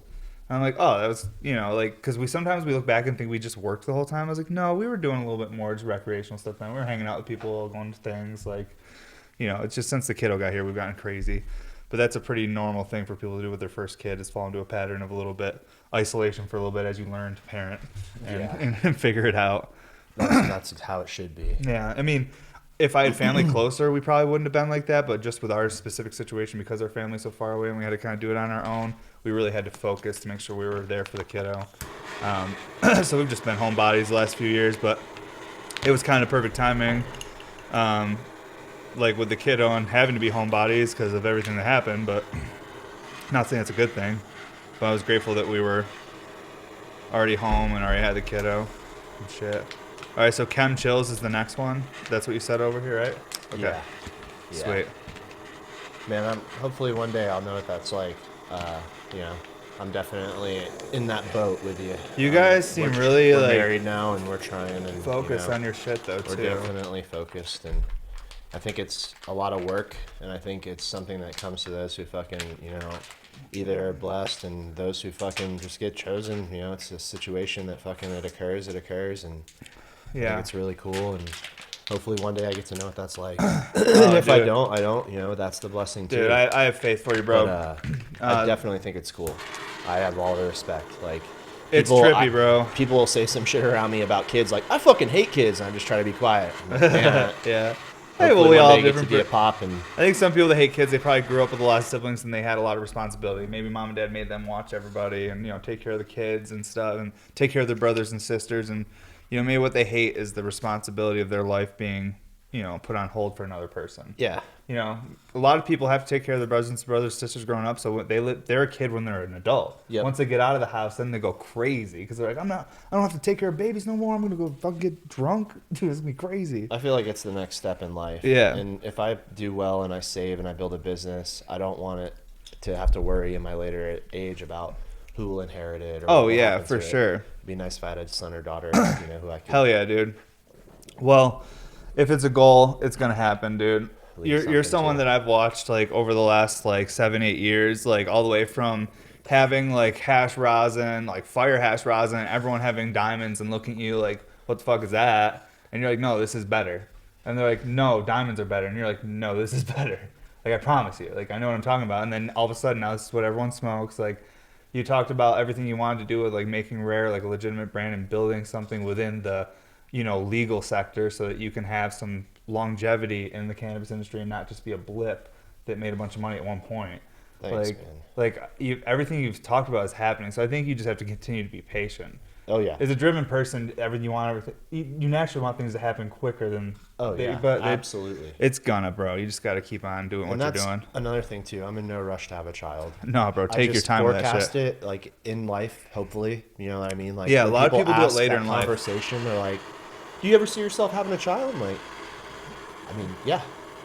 Speaker 2: And I'm like, oh, that was, like, because sometimes we look back and think we just worked the whole time. I was like, no, we were doing a little bit more just recreational stuff then. We were hanging out with people, going to things, like, it's just since the kiddo got here, we've gotten crazy. But that's a pretty normal thing for people to do with their first kid, is fall into a pattern of a little bit isolation for a little bit as you learn to parent and figure it out.
Speaker 1: That's how it should be.
Speaker 2: Yeah, I mean, if I had family closer, we probably wouldn't have been like that. But just with our specific situation, because our family's so far away and we had to kind of do it on our own, we really had to focus to make sure we were there for the kiddo. So we've just been homebodies the last few years, but it was kind of perfect timing, like with the kiddo and having to be homebodies because of everything that happened. But not saying it's a good thing, but I was grateful that we were already home and already had the kiddo and shit. All right, so Chem Chills is the next one. That's what you said over here, right? Okay.
Speaker 1: Yeah.
Speaker 2: Sweet.
Speaker 1: Man, hopefully one day I'll know what that's like. I'm definitely in that boat with you.
Speaker 2: You guys seem really
Speaker 1: we're
Speaker 2: like
Speaker 1: married now, and we're trying and
Speaker 2: focus on your shit though
Speaker 1: we're
Speaker 2: too.
Speaker 1: definitely focused, and I think it's a lot of work, and I think it's something that comes to those who fucking either are blessed, and those who fucking just get chosen. It's a situation that fucking it occurs, and I think it's really cool, and hopefully one day I get to know what that's like. And if I don't, I don't. That's the blessing too.
Speaker 2: Dude, I have faith for you, bro.
Speaker 1: But, I definitely think it's cool. I have all the respect. Like,
Speaker 2: it's trippy, bro.
Speaker 1: People will say some shit around me about kids, like, I fucking hate kids, and I just try to be quiet. I'm like,
Speaker 2: Yeah.
Speaker 1: Hey,
Speaker 2: well, we all
Speaker 1: get to be a pop, and
Speaker 2: I think some people that hate kids, they probably grew up with a lot of siblings and they had a lot of responsibility. Maybe mom and dad made them watch everybody and take care of the kids and stuff, and take care of their brothers and sisters. And maybe what they hate is the responsibility of their life being put on hold for another person.
Speaker 1: Yeah.
Speaker 2: A lot of people have to take care of their brothers and sisters growing up, so they're a kid when they're an adult.
Speaker 1: Yep.
Speaker 2: Once they get out of the house, then they go crazy because they're like, I don't have to take care of babies no more. I'm gonna go fucking get drunk. Dude, it's gonna be crazy.
Speaker 1: I feel like it's the next step in life.
Speaker 2: Yeah.
Speaker 1: And if I do well and I save and I build a business, I don't want it to have to worry in my later age about who will inherit it. Or
Speaker 2: Oh
Speaker 1: what will
Speaker 2: yeah,
Speaker 1: happen
Speaker 2: for
Speaker 1: to it.
Speaker 2: sure.
Speaker 1: It'd be nice if I had a son or daughter, who I could.
Speaker 2: Hell yeah, dude. Well, if it's a goal, it's gonna happen, dude. You're someone that I've watched like over the last like 7-8 years, like all the way from having like hash rosin, like fire hash rosin, and everyone having diamonds and looking at you like, what the fuck is that? And you're like, no, this is better. And they're like, no, diamonds are better. And you're like, no, this is better. Like, I promise you. Like, I know what I'm talking about. And then all of a sudden, now this is what everyone smokes. Like, you talked about everything you wanted to do with like making Rare like a legitimate brand and building something within the legal sector so that you can have some longevity in the cannabis industry and not just be a blip that made a bunch of money at one point.
Speaker 1: Thanks,
Speaker 2: like,
Speaker 1: man.
Speaker 2: Like everything you've talked about is happening. So I think you just have to continue to be patient.
Speaker 1: Oh yeah.
Speaker 2: As a driven person, you naturally want things to happen quicker than.
Speaker 1: Oh yeah. But absolutely.
Speaker 2: It's gonna, bro. You just got to keep on doing what you're doing.
Speaker 1: Another thing too. I'm in no rush to have a child.
Speaker 2: No, bro. Take your time with that shit.
Speaker 1: Forecast it like in life. Hopefully, you know what I mean. Like
Speaker 2: yeah, a lot of people do it later in
Speaker 1: life. Conversation. They're like, "Do you ever see yourself having a child?" I'm like, I mean, yeah.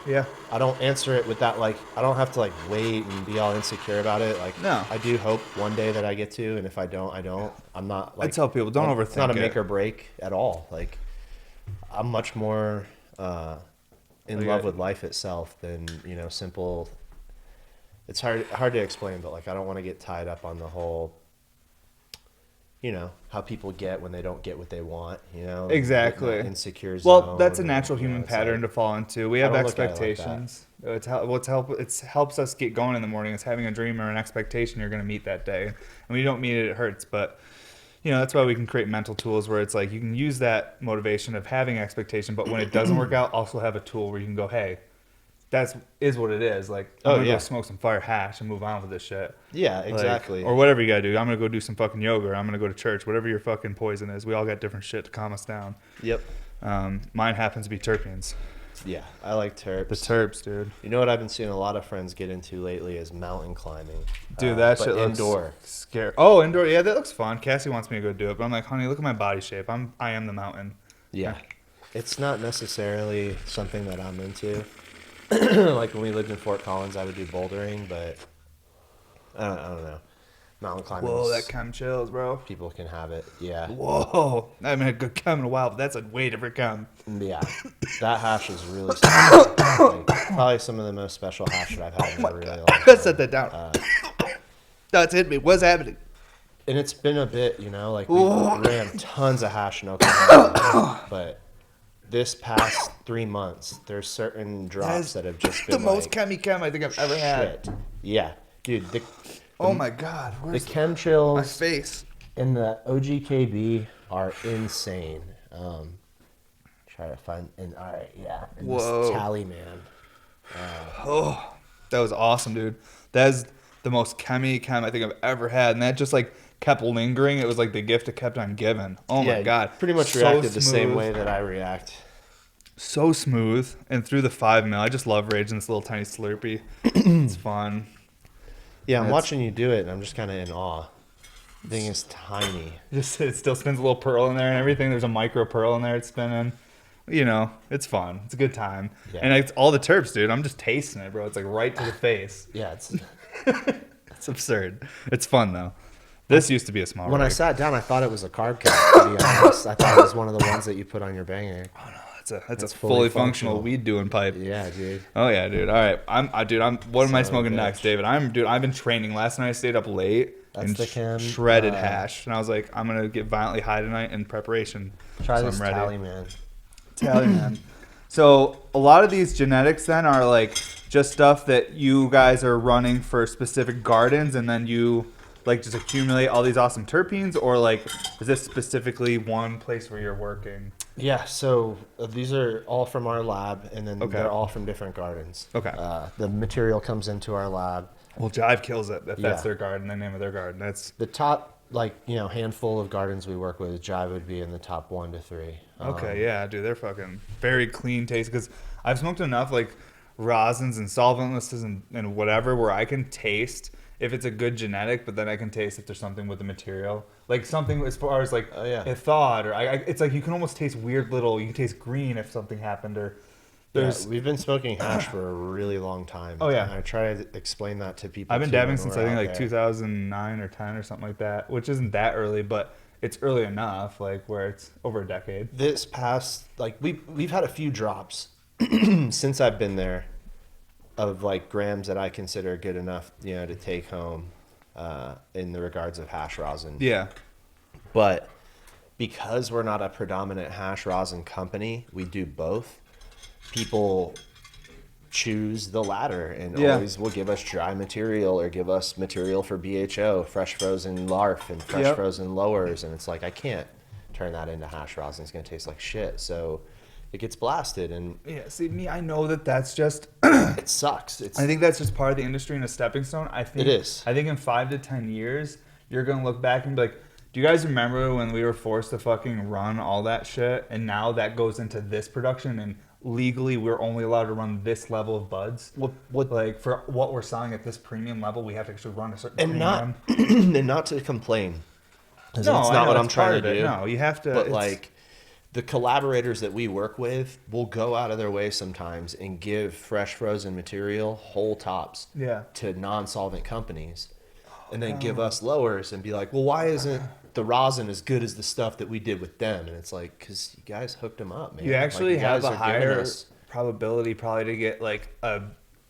Speaker 2: Yeah.
Speaker 1: I don't answer it with that, like, I don't have to, like, wait and be all insecure about it. Like,
Speaker 2: No.
Speaker 1: I do hope one day that I get to, and if I don't, I don't. I'm not,
Speaker 2: I
Speaker 1: like,
Speaker 2: tell people, don't
Speaker 1: it's not a
Speaker 2: overthink
Speaker 1: make
Speaker 2: it.
Speaker 1: or break at all. Like, I'm much more in
Speaker 2: Like,
Speaker 1: love with life itself than, you know, simple. It's hard to explain, but, like, I don't want to get tied up on the whole, you know, how people get when they don't get what they want, you know, and get in that
Speaker 2: Exactly.
Speaker 1: insecure
Speaker 2: Well,
Speaker 1: zone.
Speaker 2: that's a
Speaker 1: And,
Speaker 2: natural
Speaker 1: you know,
Speaker 2: human
Speaker 1: it's
Speaker 2: pattern
Speaker 1: like,
Speaker 2: to fall into. We
Speaker 1: I
Speaker 2: have
Speaker 1: don't look at it like that.
Speaker 2: expectations. It helps us get going in the morning. It's having a dream or an expectation you're going to meet that day. And when you don't meet it, it hurts. But you know, that's why we can create mental tools where it's like you can use that motivation of having expectation, but when it doesn't work out, also have a tool where you can go, hey, that's is what it is. Like I'm
Speaker 1: Oh,
Speaker 2: gonna go
Speaker 1: yeah.
Speaker 2: smoke some fire hash and move on with this shit.
Speaker 1: Yeah,
Speaker 2: Like,
Speaker 1: exactly.
Speaker 2: or whatever you gotta do. I'm gonna go do some fucking yoga. Or I'm gonna go to church. Whatever your fucking poison is. We all got different shit to calm us down.
Speaker 1: Yep.
Speaker 2: Mine happens to be terpenes.
Speaker 1: Yeah, I like terps.
Speaker 2: The terps, dude.
Speaker 1: You know what I've been seeing a lot of friends get into lately is mountain climbing.
Speaker 2: Dude, that
Speaker 1: but
Speaker 2: shit looks
Speaker 1: indoor.
Speaker 2: scary. Oh, indoor. Yeah, that looks fun. Cassie wants me to go do it, but I'm like, honey, look at my body shape. I am the mountain.
Speaker 1: Yeah. It's not necessarily something that I'm into. Like when we lived in Fort Collins, I would do bouldering, but I don't know. Mountain climbing.
Speaker 2: Whoa, that chem chills, bro.
Speaker 1: People can have it. Yeah.
Speaker 2: Whoa, I haven't had a good chem in a while, but that's a way different chem.
Speaker 1: Yeah. That hash is really special. Like, probably some of the most special hash that I've had in a really long
Speaker 2: I
Speaker 1: time.
Speaker 2: set that down. That's hit me. What's happening?
Speaker 1: And it's been a bit, you know, like we ran tons of hash in Oklahoma, but this past 3 months, there's certain drops that have just been
Speaker 2: The most
Speaker 1: like,
Speaker 2: chem I think I've ever had.
Speaker 1: shit. Yeah, dude,
Speaker 2: Oh my god,
Speaker 1: the
Speaker 2: where's
Speaker 1: chem
Speaker 2: my
Speaker 1: chills
Speaker 2: face?
Speaker 1: and the OGKB are insane. Try to find, and all right, yeah, and
Speaker 2: Whoa.
Speaker 1: this tally man.
Speaker 2: Oh, that was awesome, dude. That's the most chem I think I've ever had, and that just like kept lingering. It was like the gift that kept on giving. Oh my god,
Speaker 1: pretty much
Speaker 2: So
Speaker 1: reacted the same
Speaker 2: smooth.
Speaker 1: way that I react.
Speaker 2: So smooth, and through the 5 mil, I just love raging this little tiny Slurpee. It's fun.
Speaker 1: Yeah, I'm
Speaker 2: That's-
Speaker 1: watching you do it, and I'm just kind of in awe. The thing is tiny.
Speaker 2: Just it still spins a little pearl in there and everything. There's a micro pearl in there. It's spinning. You know, it's fun. It's a good time.
Speaker 1: Yeah.
Speaker 2: And it's all the terps, dude. I'm just tasting it, bro. It's like right to the face.
Speaker 1: Yeah, it's.
Speaker 2: It's absurd. It's fun though. This used to be a small.
Speaker 1: When I
Speaker 2: rig.
Speaker 1: sat down, I thought it was a carb cap. To be honest, I thought it was one of the ones that you put on your banger.
Speaker 2: That's a
Speaker 1: It's
Speaker 2: fully
Speaker 1: fully
Speaker 2: functional
Speaker 1: functional.
Speaker 2: weed doing pipe.
Speaker 1: Yeah, dude.
Speaker 2: Oh yeah, dude. All right, What am I
Speaker 1: So
Speaker 2: smoking
Speaker 1: bitch.
Speaker 2: next, David? I've been training. Last night I stayed up late
Speaker 1: That's
Speaker 2: and
Speaker 1: the chem,
Speaker 2: shredded hash, and I was like, I'm gonna get violently high tonight in preparation.
Speaker 1: Try
Speaker 2: So
Speaker 1: this
Speaker 2: I'm ready.
Speaker 1: tally man.
Speaker 2: Tally, man. So a lot of these genetics then are like just stuff that you guys are running for specific gardens, and then you like just accumulate all these awesome terpenes, or like is this specifically one place where you're working?
Speaker 1: Yeah, so these are all from our lab, and then
Speaker 2: Okay.
Speaker 1: they're all from different gardens.
Speaker 2: Okay.
Speaker 1: The material comes into our lab.
Speaker 2: Well, Jive kills it. If that's
Speaker 1: Yeah.
Speaker 2: their garden, the name of their garden. That's
Speaker 1: The top, like, you know, handful of gardens we work with, Jive would be in the top 1 to 3.
Speaker 2: okay. Yeah, dude, they're fucking very clean taste. Because I've smoked enough like rosins and solventlesses and whatever where I can taste if it's a good genetic, but then I can taste if there's something with the material, like something as far as like
Speaker 1: Oh, yeah.
Speaker 2: a thawed, or it's like you can almost taste weird little. You can taste green if something happened, or there's.
Speaker 1: We've been smoking hash for a really long time.
Speaker 2: Oh, yeah.
Speaker 1: And I try to explain that to people.
Speaker 2: I've been
Speaker 1: too,
Speaker 2: dabbing
Speaker 1: when
Speaker 2: since
Speaker 1: we're
Speaker 2: I think
Speaker 1: out
Speaker 2: like
Speaker 1: there.
Speaker 2: 2009 or 10 or something like that, which isn't that early, but it's early enough, like where it's over a decade.
Speaker 1: This past, like, we've had a few drops since I've been there of like grams that I consider good enough, you know, to take home in the regards of hash rosin.
Speaker 2: Yeah.
Speaker 1: But because we're not a predominant hash rosin company, we do both. People choose the latter and
Speaker 2: Yeah.
Speaker 1: always will give us dry material or give us material for BHO, fresh frozen LARF and fresh
Speaker 2: Yep.
Speaker 1: frozen lowers. And it's like, I can't turn that into hash rosin. It's going to taste like shit. So it gets blasted and
Speaker 2: Yeah. See, me, I know that's just.
Speaker 1: it sucks. It's
Speaker 2: I think that's just part of the industry and a stepping stone. I think
Speaker 1: It is.
Speaker 2: I think in 5 to 10 years, you're gonna look back and be like, "Do you guys remember when we were forced to fucking run all that shit?" And now that goes into this production, and legally we're only allowed to run this level of buds.
Speaker 1: what
Speaker 2: Like for what we're selling at this premium level, we have to actually run a certain
Speaker 1: and
Speaker 2: premium.
Speaker 1: not and not to complain. 'Cause that's
Speaker 2: I
Speaker 1: not
Speaker 2: know,
Speaker 1: what I'm
Speaker 2: it's part
Speaker 1: trying
Speaker 2: of
Speaker 1: to
Speaker 2: it.
Speaker 1: do.
Speaker 2: No, you have to.
Speaker 1: But
Speaker 2: it's-
Speaker 1: like the collaborators that we work with will go out of their way sometimes and give fresh frozen material, whole tops,
Speaker 2: Yeah.
Speaker 1: to non-solvent companies, and then give us lowers and be like, well, why isn't the rosin as good as the stuff that we did with them? And it's like, because you guys hooked them up, man.
Speaker 2: You actually
Speaker 1: you
Speaker 2: have
Speaker 1: guys
Speaker 2: a
Speaker 1: are giving
Speaker 2: higher
Speaker 1: us-
Speaker 2: probability probably to get like a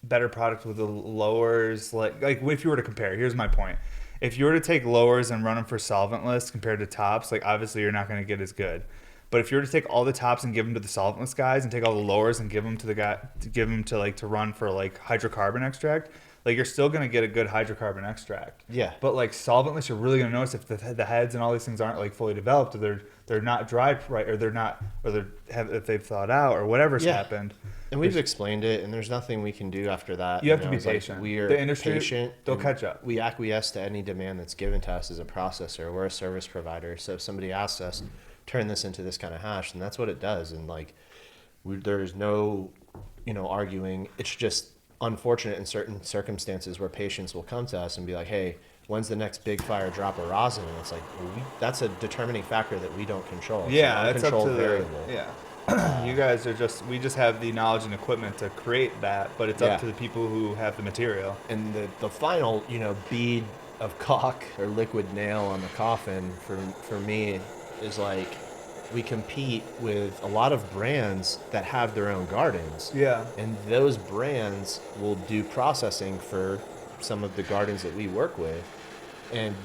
Speaker 2: better product with the lowers. Like if you were to compare, here's my point. If you were to take lowers and run them for solventless compared to tops, like obviously you're not going to get as good. But if you were to take all the tops and give them to the solventless guys and take all the lowers and give them to the guy to run for like hydrocarbon extract, like you're still going to get a good hydrocarbon extract.
Speaker 1: Yeah.
Speaker 2: But like solventless, you're really going to notice if the heads and all these things aren't like fully developed, or they're not dried right, or if they've thawed out or whatever's happened.
Speaker 1: And we've explained it, and there's nothing we can do after that.
Speaker 2: You have to be
Speaker 1: it's like
Speaker 2: patient.
Speaker 1: we are
Speaker 2: The industry,
Speaker 1: patient.
Speaker 2: they'll
Speaker 1: and
Speaker 2: catch up.
Speaker 1: We acquiesce to any demand that's given to us as a processor. We're a service provider. So if somebody asks us, turn this into this kind of hash, and that's what it does. And like, there's no, arguing. It's just unfortunate in certain circumstances where patients will come to us and be like, hey, when's the next big fire drop of rosin? And it's like, well, that's a determining factor that we don't control.
Speaker 2: Yeah,
Speaker 1: it's
Speaker 2: it's up to
Speaker 1: variable.
Speaker 2: you guys are we just have the knowledge and equipment to create that, but it's up to the people who have the material.
Speaker 1: And the final, bead of caulk or liquid nail on the coffin for me is like, we compete with a lot of brands that have their own gardens.
Speaker 2: Yeah.
Speaker 1: And those brands will do processing for some of the gardens that we work with. And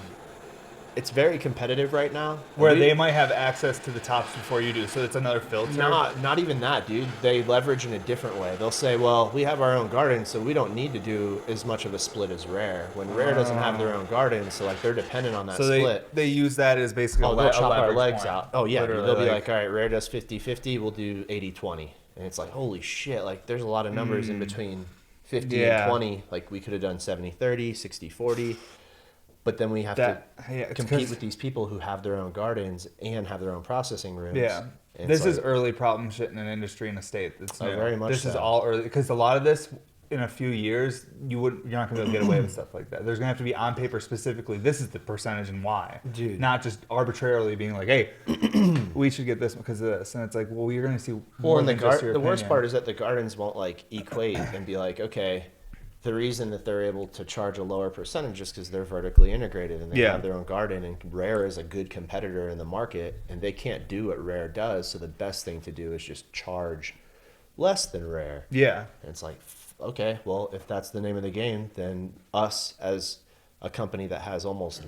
Speaker 1: it's very competitive right now.
Speaker 2: Where they might have access to the tops before you do, so it's another filter.
Speaker 1: Not even that, dude. They leverage in a different way. They'll say, well, we have our own garden, so we don't need to do as much of a split as Rare. When Rare doesn't have their own garden, so like they're dependent on that split.
Speaker 2: They use that as basically
Speaker 1: They'll chop our
Speaker 2: leverage
Speaker 1: legs
Speaker 2: point.
Speaker 1: out. Oh, yeah.
Speaker 2: Literally,
Speaker 1: They'll be like, all right, Rare does 50-50, we'll do 80-20. And it's like, holy shit, like there's a lot of numbers in between 50 and 20. Like we could have done 70-30, 60-40. But then we have to compete with these people who have their own gardens and have their own processing rooms.
Speaker 2: Yeah.
Speaker 1: And
Speaker 2: This is early problem shit in an industry in a state. It's
Speaker 1: very much
Speaker 2: This is
Speaker 1: so.
Speaker 2: all early, because a lot of this in a few years you're not going to be able to get away with stuff like that. There's going to have to be on paper specifically, this is the percentage and why.
Speaker 1: Dude.
Speaker 2: Not just arbitrarily being like, hey, we should get this because of this. And it's like, well, you're going to see
Speaker 1: Well,
Speaker 2: more
Speaker 1: and
Speaker 2: than just your
Speaker 1: the worst
Speaker 2: opinion.
Speaker 1: part is that the gardens won't like equate and be like, okay, the reason that they're able to charge a lower percentage is because they're vertically integrated and they have their own garden, and Rare is a good competitor in the market and they can't do what Rare does. So the best thing to do is just charge less than Rare.
Speaker 2: Yeah.
Speaker 1: And it's like, okay, well, if that's the name of the game, then us as a company that has almost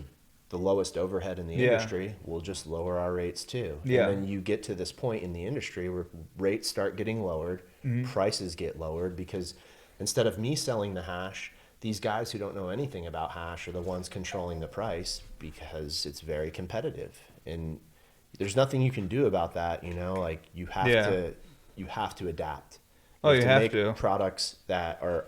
Speaker 1: the lowest overhead in the industry will just lower our rates too.
Speaker 2: Yeah.
Speaker 1: And then you get to this point in the industry where rates start getting lowered, prices get lowered, because instead of me selling the hash, these guys who don't know anything about hash are the ones controlling the price because it's very competitive. And there's nothing you can do about that, like you have to adapt.
Speaker 2: You have
Speaker 1: make
Speaker 2: to.
Speaker 1: products that are,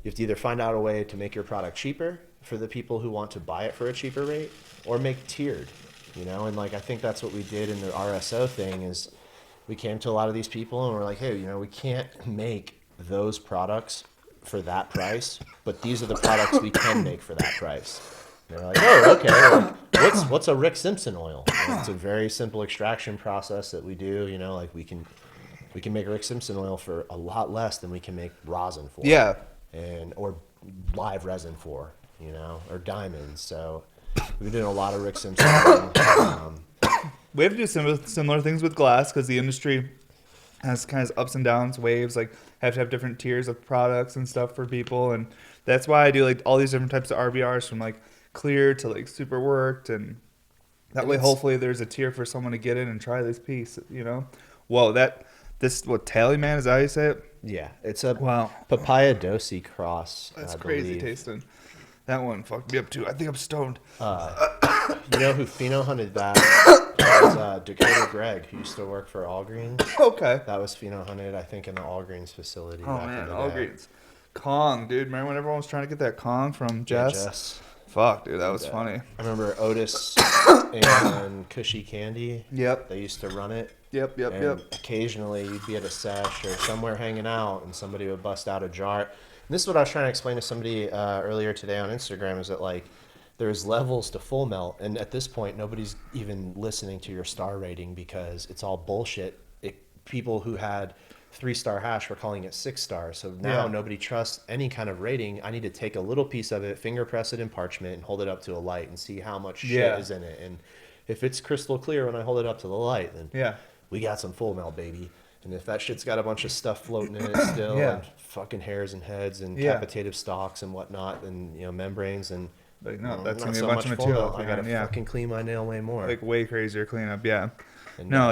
Speaker 1: you have to either find out a way to make your product cheaper for the people who want to buy it for a cheaper rate, or make tiered, and like I think that's what we did in the RSO thing. Is we came to a lot of these people and we're like, hey, we can't make those products for that price, but these are the products we can make for that price. And they're like, oh, okay, like, what's a Rick Simpson oil? It's a very simple extraction process that we do, like we can make Rick Simpson oil for a lot less than we can make rosin for.
Speaker 2: Yeah.
Speaker 1: Or live resin for, or diamonds. So we've been doing a lot of Rick Simpson.
Speaker 2: We have to do similar things with glass because the industry has kind of ups and downs, waves, like have to have different tiers of products and stuff for people. And that's why I do like all these different types of RBRs, from like clear to like super worked. And that way, hopefully there's a tier for someone to get in and try this piece, Whoa, what Tally Man, is that how you say it?
Speaker 1: Yeah, it's a
Speaker 2: Wow.
Speaker 1: papaya dosi cross.
Speaker 2: That's
Speaker 1: I
Speaker 2: crazy
Speaker 1: believe.
Speaker 2: tasting. That one fucked me up too. I think I'm stoned.
Speaker 1: You know who pheno hunted that? Was Dakota Gregg, who used to work for Allgreens.
Speaker 2: Okay.
Speaker 1: That was pheno hunted, I think, in the Allgreens facility.
Speaker 2: Oh
Speaker 1: back
Speaker 2: man,
Speaker 1: in the
Speaker 2: all
Speaker 1: day.
Speaker 2: greens. Kong, dude. Remember when everyone was trying to get that Kong from Jess?
Speaker 1: Yeah, Jess.
Speaker 2: Fuck, dude, that was funny.
Speaker 1: I remember Otis and Cushy Candy.
Speaker 2: Yep.
Speaker 1: They used to run it.
Speaker 2: Yep.
Speaker 1: And occasionally you'd be at a sesh or somewhere hanging out and somebody would bust out a jar. And this is what I was trying to explain to somebody earlier today on Instagram, is that like there's levels to full melt, and at this point nobody's even listening to your star rating because it's all bullshit. People who had 3-star hash were calling it 6 stars, so now
Speaker 2: Yeah.
Speaker 1: nobody trusts any kind of rating. I need to take a little piece of it, finger press it in parchment, and hold it up to a light and see how much shit
Speaker 2: Yeah.
Speaker 1: is in it. And if it's crystal clear when I hold it up to the light, then
Speaker 2: Yeah.
Speaker 1: we got some full melt, baby. And if that shit's got a bunch of stuff floating in it still,
Speaker 2: Yeah.
Speaker 1: and fucking hairs and heads and
Speaker 2: Yeah.
Speaker 1: capitative stalks and whatnot, and membranes and
Speaker 2: Like, no, that's
Speaker 1: not
Speaker 2: gonna be a
Speaker 1: so
Speaker 2: bunch
Speaker 1: much
Speaker 2: of
Speaker 1: full
Speaker 2: material.
Speaker 1: melt. I gotta
Speaker 2: Yeah.
Speaker 1: fucking clean my nail way more.
Speaker 2: Like way crazier cleanup. Yeah.
Speaker 1: And,
Speaker 2: No,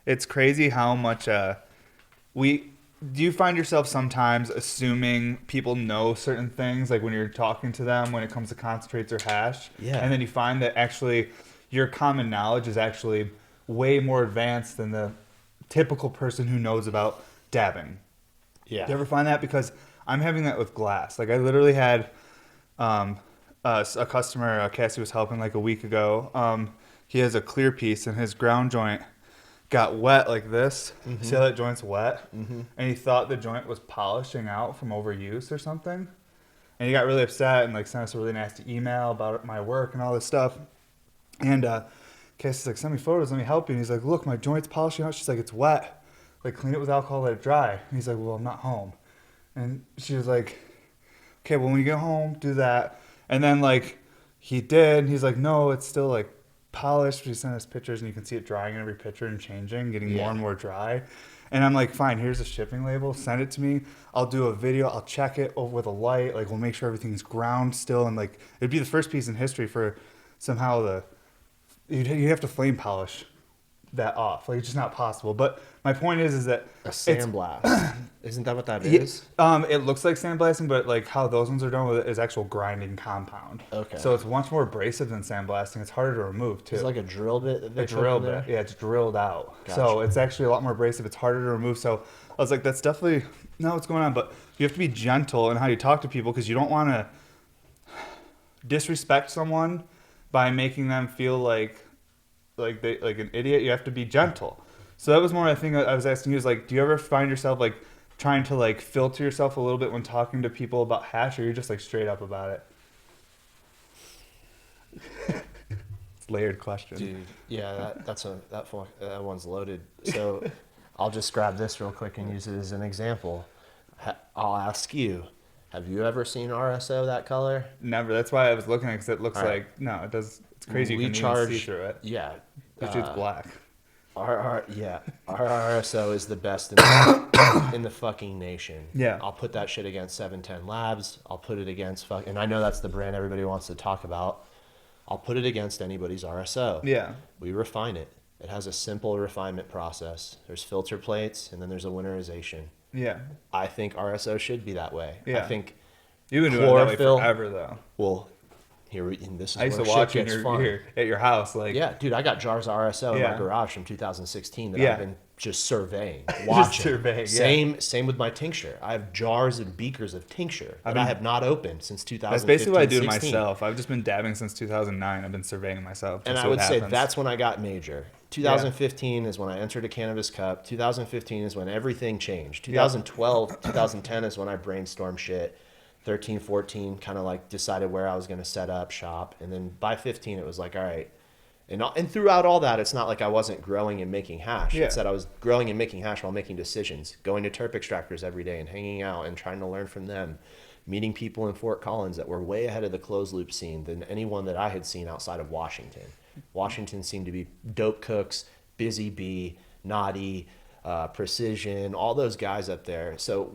Speaker 2: it's crazy how much we do. You find yourself sometimes assuming people know certain things, like when you're talking to them when it comes to concentrates or hash.
Speaker 1: Yeah.
Speaker 2: And then you find that actually your common knowledge is actually way more advanced than the typical person who knows about dabbing.
Speaker 1: yeah.
Speaker 2: Do you ever find that? Because I'm having that with glass. Like I literally had a customer, Cassie was helping like a week ago. He has a clear piece and his ground joint got wet like this. See how that joint's wet? And he thought the joint was polishing out from overuse or something. And he got really upset and like sent us a really nasty email about my work and all this stuff. And Cassie's like, send me photos, let me help you. And he's like, look, my joint's polishing out. She's like, it's wet. Like, clean it with alcohol, let it dry. And he's like, well, I'm not home. And she was like, okay, well, when you get home, do that. And then, like, he did. And he's like, no, it's still, like, polished. He sent us pictures, and you can see it drying in every picture and changing, getting more and more dry. And I'm like, fine, here's a shipping label. Send it to me. I'll do a video. I'll check it over with a light. Like, we'll make sure everything's ground still. And, like, it'd be the first piece in history for somehow you'd have to flame polish that off. Like, it's just not possible. But my point is that
Speaker 1: A sandblast. Isn't that what that is?
Speaker 2: it looks like sandblasting, but like how those ones are done with it is actual grinding compound.
Speaker 1: Okay.
Speaker 2: So it's much more abrasive than sandblasting. It's harder to remove too.
Speaker 1: It's like a drill bit that they
Speaker 2: a
Speaker 1: put
Speaker 2: drill
Speaker 1: in there?
Speaker 2: bit. Yeah, it's drilled out.
Speaker 1: Gotcha.
Speaker 2: So it's actually a lot more abrasive. It's harder to remove. So I was like, that's definitely not what's going on. But you have to be gentle in how you talk to people because you don't want to disrespect someone by making them feel like an idiot. You have to be gentle. So that was more, I think, I was asking you is like, do you ever find yourself like trying to like filter yourself a little bit when talking to people about hash, or you're just like straight up about it? It's a layered question.
Speaker 1: Dude, yeah, that one's loaded. So I'll just grab this real quick and use it as an example. I'll ask you, have you ever seen RSO that color?
Speaker 2: Never. That's why I was looking at it because it looks
Speaker 1: All right.
Speaker 2: like, no, it does. It's crazy.
Speaker 1: We
Speaker 2: You can
Speaker 1: charge,
Speaker 2: even see through it.
Speaker 1: Yeah.
Speaker 2: It's just black.
Speaker 1: Our RSO is the best in the fucking nation.
Speaker 2: Yeah.
Speaker 1: I'll put that shit against 710 Labs. I'll put it against and I know that's the brand everybody wants to talk about. I'll put it against anybody's RSO.
Speaker 2: Yeah.
Speaker 1: We refine it. It has a simple refinement process. There's filter plates and then there's a winterization.
Speaker 2: Yeah.
Speaker 1: I think RSO should be that way.
Speaker 2: Yeah.
Speaker 1: I think
Speaker 2: You've been doing it that way
Speaker 1: chlorophyll-
Speaker 2: forever, though.
Speaker 1: well, and this is
Speaker 2: I used
Speaker 1: where
Speaker 2: to
Speaker 1: shit
Speaker 2: watch you
Speaker 1: gets fun.
Speaker 2: here at your house. Like,
Speaker 1: Yeah, dude, I got jars of RSO in
Speaker 2: Yeah.
Speaker 1: my garage from 2016 that
Speaker 2: Yeah.
Speaker 1: I've been just surveying, watching.
Speaker 2: surveying, yeah.
Speaker 1: Same with my tincture. I have jars and beakers of tincture that I have not opened since 2015.
Speaker 2: that's basically what I do to
Speaker 1: 16.
Speaker 2: myself. I've just been dabbing since 2009. I've been surveying myself.
Speaker 1: And
Speaker 2: to
Speaker 1: I
Speaker 2: see
Speaker 1: would
Speaker 2: what
Speaker 1: say
Speaker 2: happens.
Speaker 1: that's when I got major. 2015 is when I entered a cannabis cup. 2015 is when everything changed. 2012, 2010 is when I brainstormed shit. 13, 14 kind of like decided where I was going to set up shop. And then by 15, it was like, all right. And throughout all that, it's not like I wasn't growing and making hash.
Speaker 2: Yeah.
Speaker 1: It's that I was growing and making hash while making decisions, going to terp extractors every day and hanging out and trying to learn from them, meeting people in Fort Collins that were way ahead of the closed loop scene than anyone that I had seen outside of Washington. Washington seemed to be dope cooks, Busy Bee, Naughty, Precision, all those guys up there. So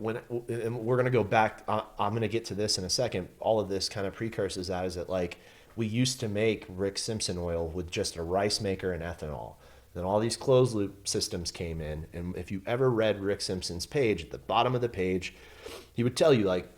Speaker 1: and we're going to go back, I'm going to get to this in a second. All of this kind of precursors that is that like we used to make Rick Simpson oil with just a rice maker and ethanol. Then all these closed loop systems came in. And if you ever read Rick Simpson's page, at the bottom of the page, he would tell you like,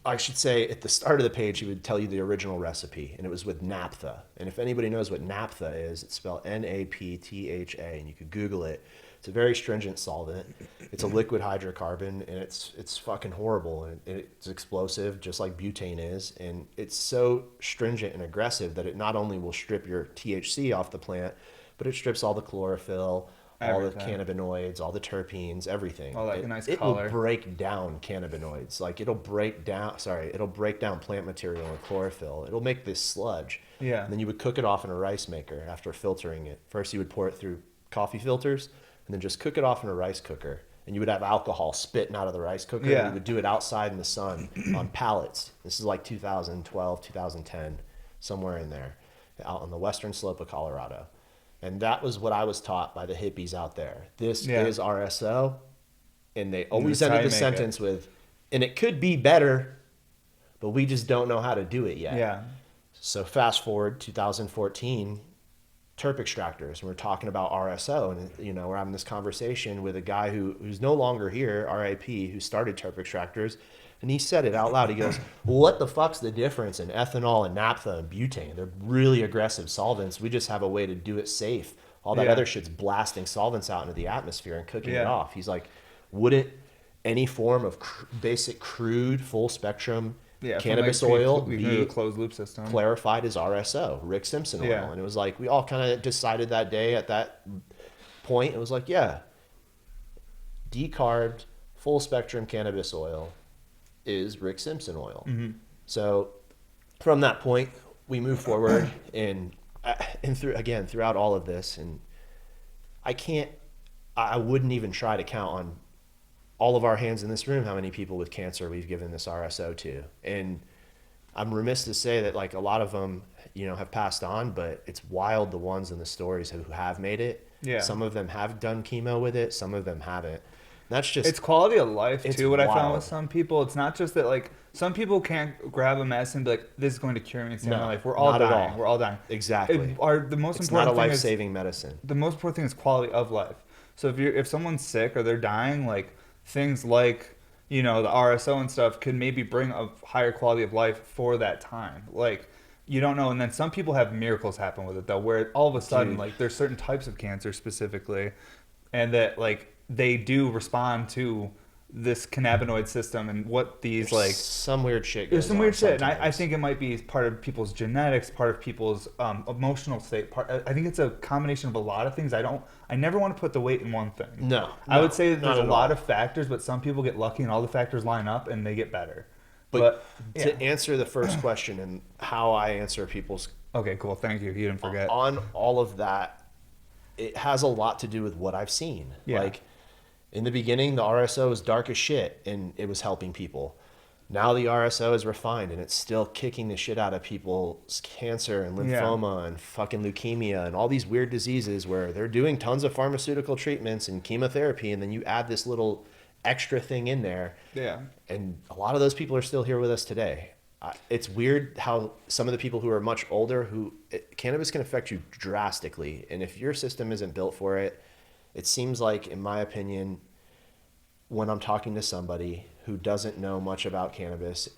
Speaker 1: I should say at the start of the page, he would tell you the original recipe, and it was with naphtha. And if anybody knows what naphtha is, it's spelled Naptha, and you could Google it. It's a very stringent solvent. It's a liquid hydrocarbon, and it's fucking horrible, and it's explosive, just like butane is. And it's so stringent and aggressive that it not only will strip your THC off the plant, but it strips all the chlorophyll, all the
Speaker 2: Everything.
Speaker 1: cannabinoids, all the terpenes, everything.
Speaker 2: All that nice
Speaker 1: It will
Speaker 2: color.
Speaker 1: break down cannabinoids. Like it'll break down, it'll break down plant material and chlorophyll. It'll make this sludge.
Speaker 2: Yeah.
Speaker 1: And then you would cook it off in a rice maker after filtering it. First, you would pour it through coffee filters and then just cook it off in a rice cooker. And you would have alcohol spitting out of the rice cooker.
Speaker 2: Yeah.
Speaker 1: You would do it outside in the sun on pallets. This is like 2012, 2010, somewhere in there, out on the western slope of Colorado. And that was what I was taught by the hippies out there. This is RSO. And they always
Speaker 2: That's how
Speaker 1: ended
Speaker 2: you
Speaker 1: the
Speaker 2: make
Speaker 1: sentence with, and it could be better, but we just don't know how to do it yet.
Speaker 2: Yeah.
Speaker 1: So fast forward 2014, terp extractors, and we're talking about RSO, and we're having this conversation with a guy who's no longer here, RIP, who started terp extractors, and he said it out loud. He goes, well, what the fuck's the difference in ethanol and naphtha and butane? They're really aggressive solvents. We just have a way to do it safe. All that other shit's blasting solvents out into the atmosphere and cooking it off. He's like, wouldn't any form of basic crude full spectrum cannabis oil be
Speaker 2: a closed loop system
Speaker 1: clarified as RSO, Rick Simpson oil? And it was like, we all kind of decided that day at that point, it was like, decarbed full spectrum cannabis oil is Rick Simpson oil. So from that point, we move forward and throughout all of this, and I wouldn't even try to count on all of our hands in this room how many people with cancer we've given this RSO to. And I'm remiss to say that like a lot of them, have passed on, but it's wild the ones in the stories who have made it. Yeah. Some of them have done chemo with it, some of them haven't. That's just,
Speaker 2: it's quality of life too. What
Speaker 1: wild.
Speaker 2: I found with some people, it's not just that like some people can't grab a medicine and be like, this is going to cure me and save my life. We're all dying. We're all dying.
Speaker 1: Exactly.
Speaker 2: The most
Speaker 1: it's
Speaker 2: important
Speaker 1: not a
Speaker 2: thing
Speaker 1: life-saving medicine.
Speaker 2: The most important thing is quality of life. So if someone's sick or they're dying, like things like the RSO and stuff could maybe bring a higher quality of life for that time. Like you don't know. And then some people have miracles happen with it though, where all of a sudden like there's certain types of cancer specifically, and that like they do respond to this cannabinoid system and what these
Speaker 1: there's some weird shit
Speaker 2: there's some weird shit,
Speaker 1: sometimes.
Speaker 2: and I think it might be part of people's genetics, part of people's emotional state. I think it's a combination of a lot of things. I never want to put the weight in one thing.
Speaker 1: No,
Speaker 2: I would say that there's a lot
Speaker 1: of
Speaker 2: factors, but some people get lucky and all the factors line up and they get better.
Speaker 1: But to answer the first question and how I answer people's
Speaker 2: okay, cool, thank you. You didn't forget
Speaker 1: on all of that. It has a lot to do with what I've seen. Like in the beginning, the RSO was dark as shit and it was helping people. Now the RSO is refined and it's still kicking the shit out of people's cancer and lymphoma and fucking leukemia and all these weird diseases where they're doing tons of pharmaceutical treatments and chemotherapy, and then you add this little extra thing in there. Yeah. And a lot of those people are still here with us today. It's weird how some of the people who are much older, cannabis can affect you drastically. And if your system isn't built for it, it seems like, in my opinion, when I'm talking to somebody who doesn't know much about cannabis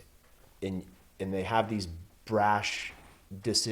Speaker 1: and they have these brash, there's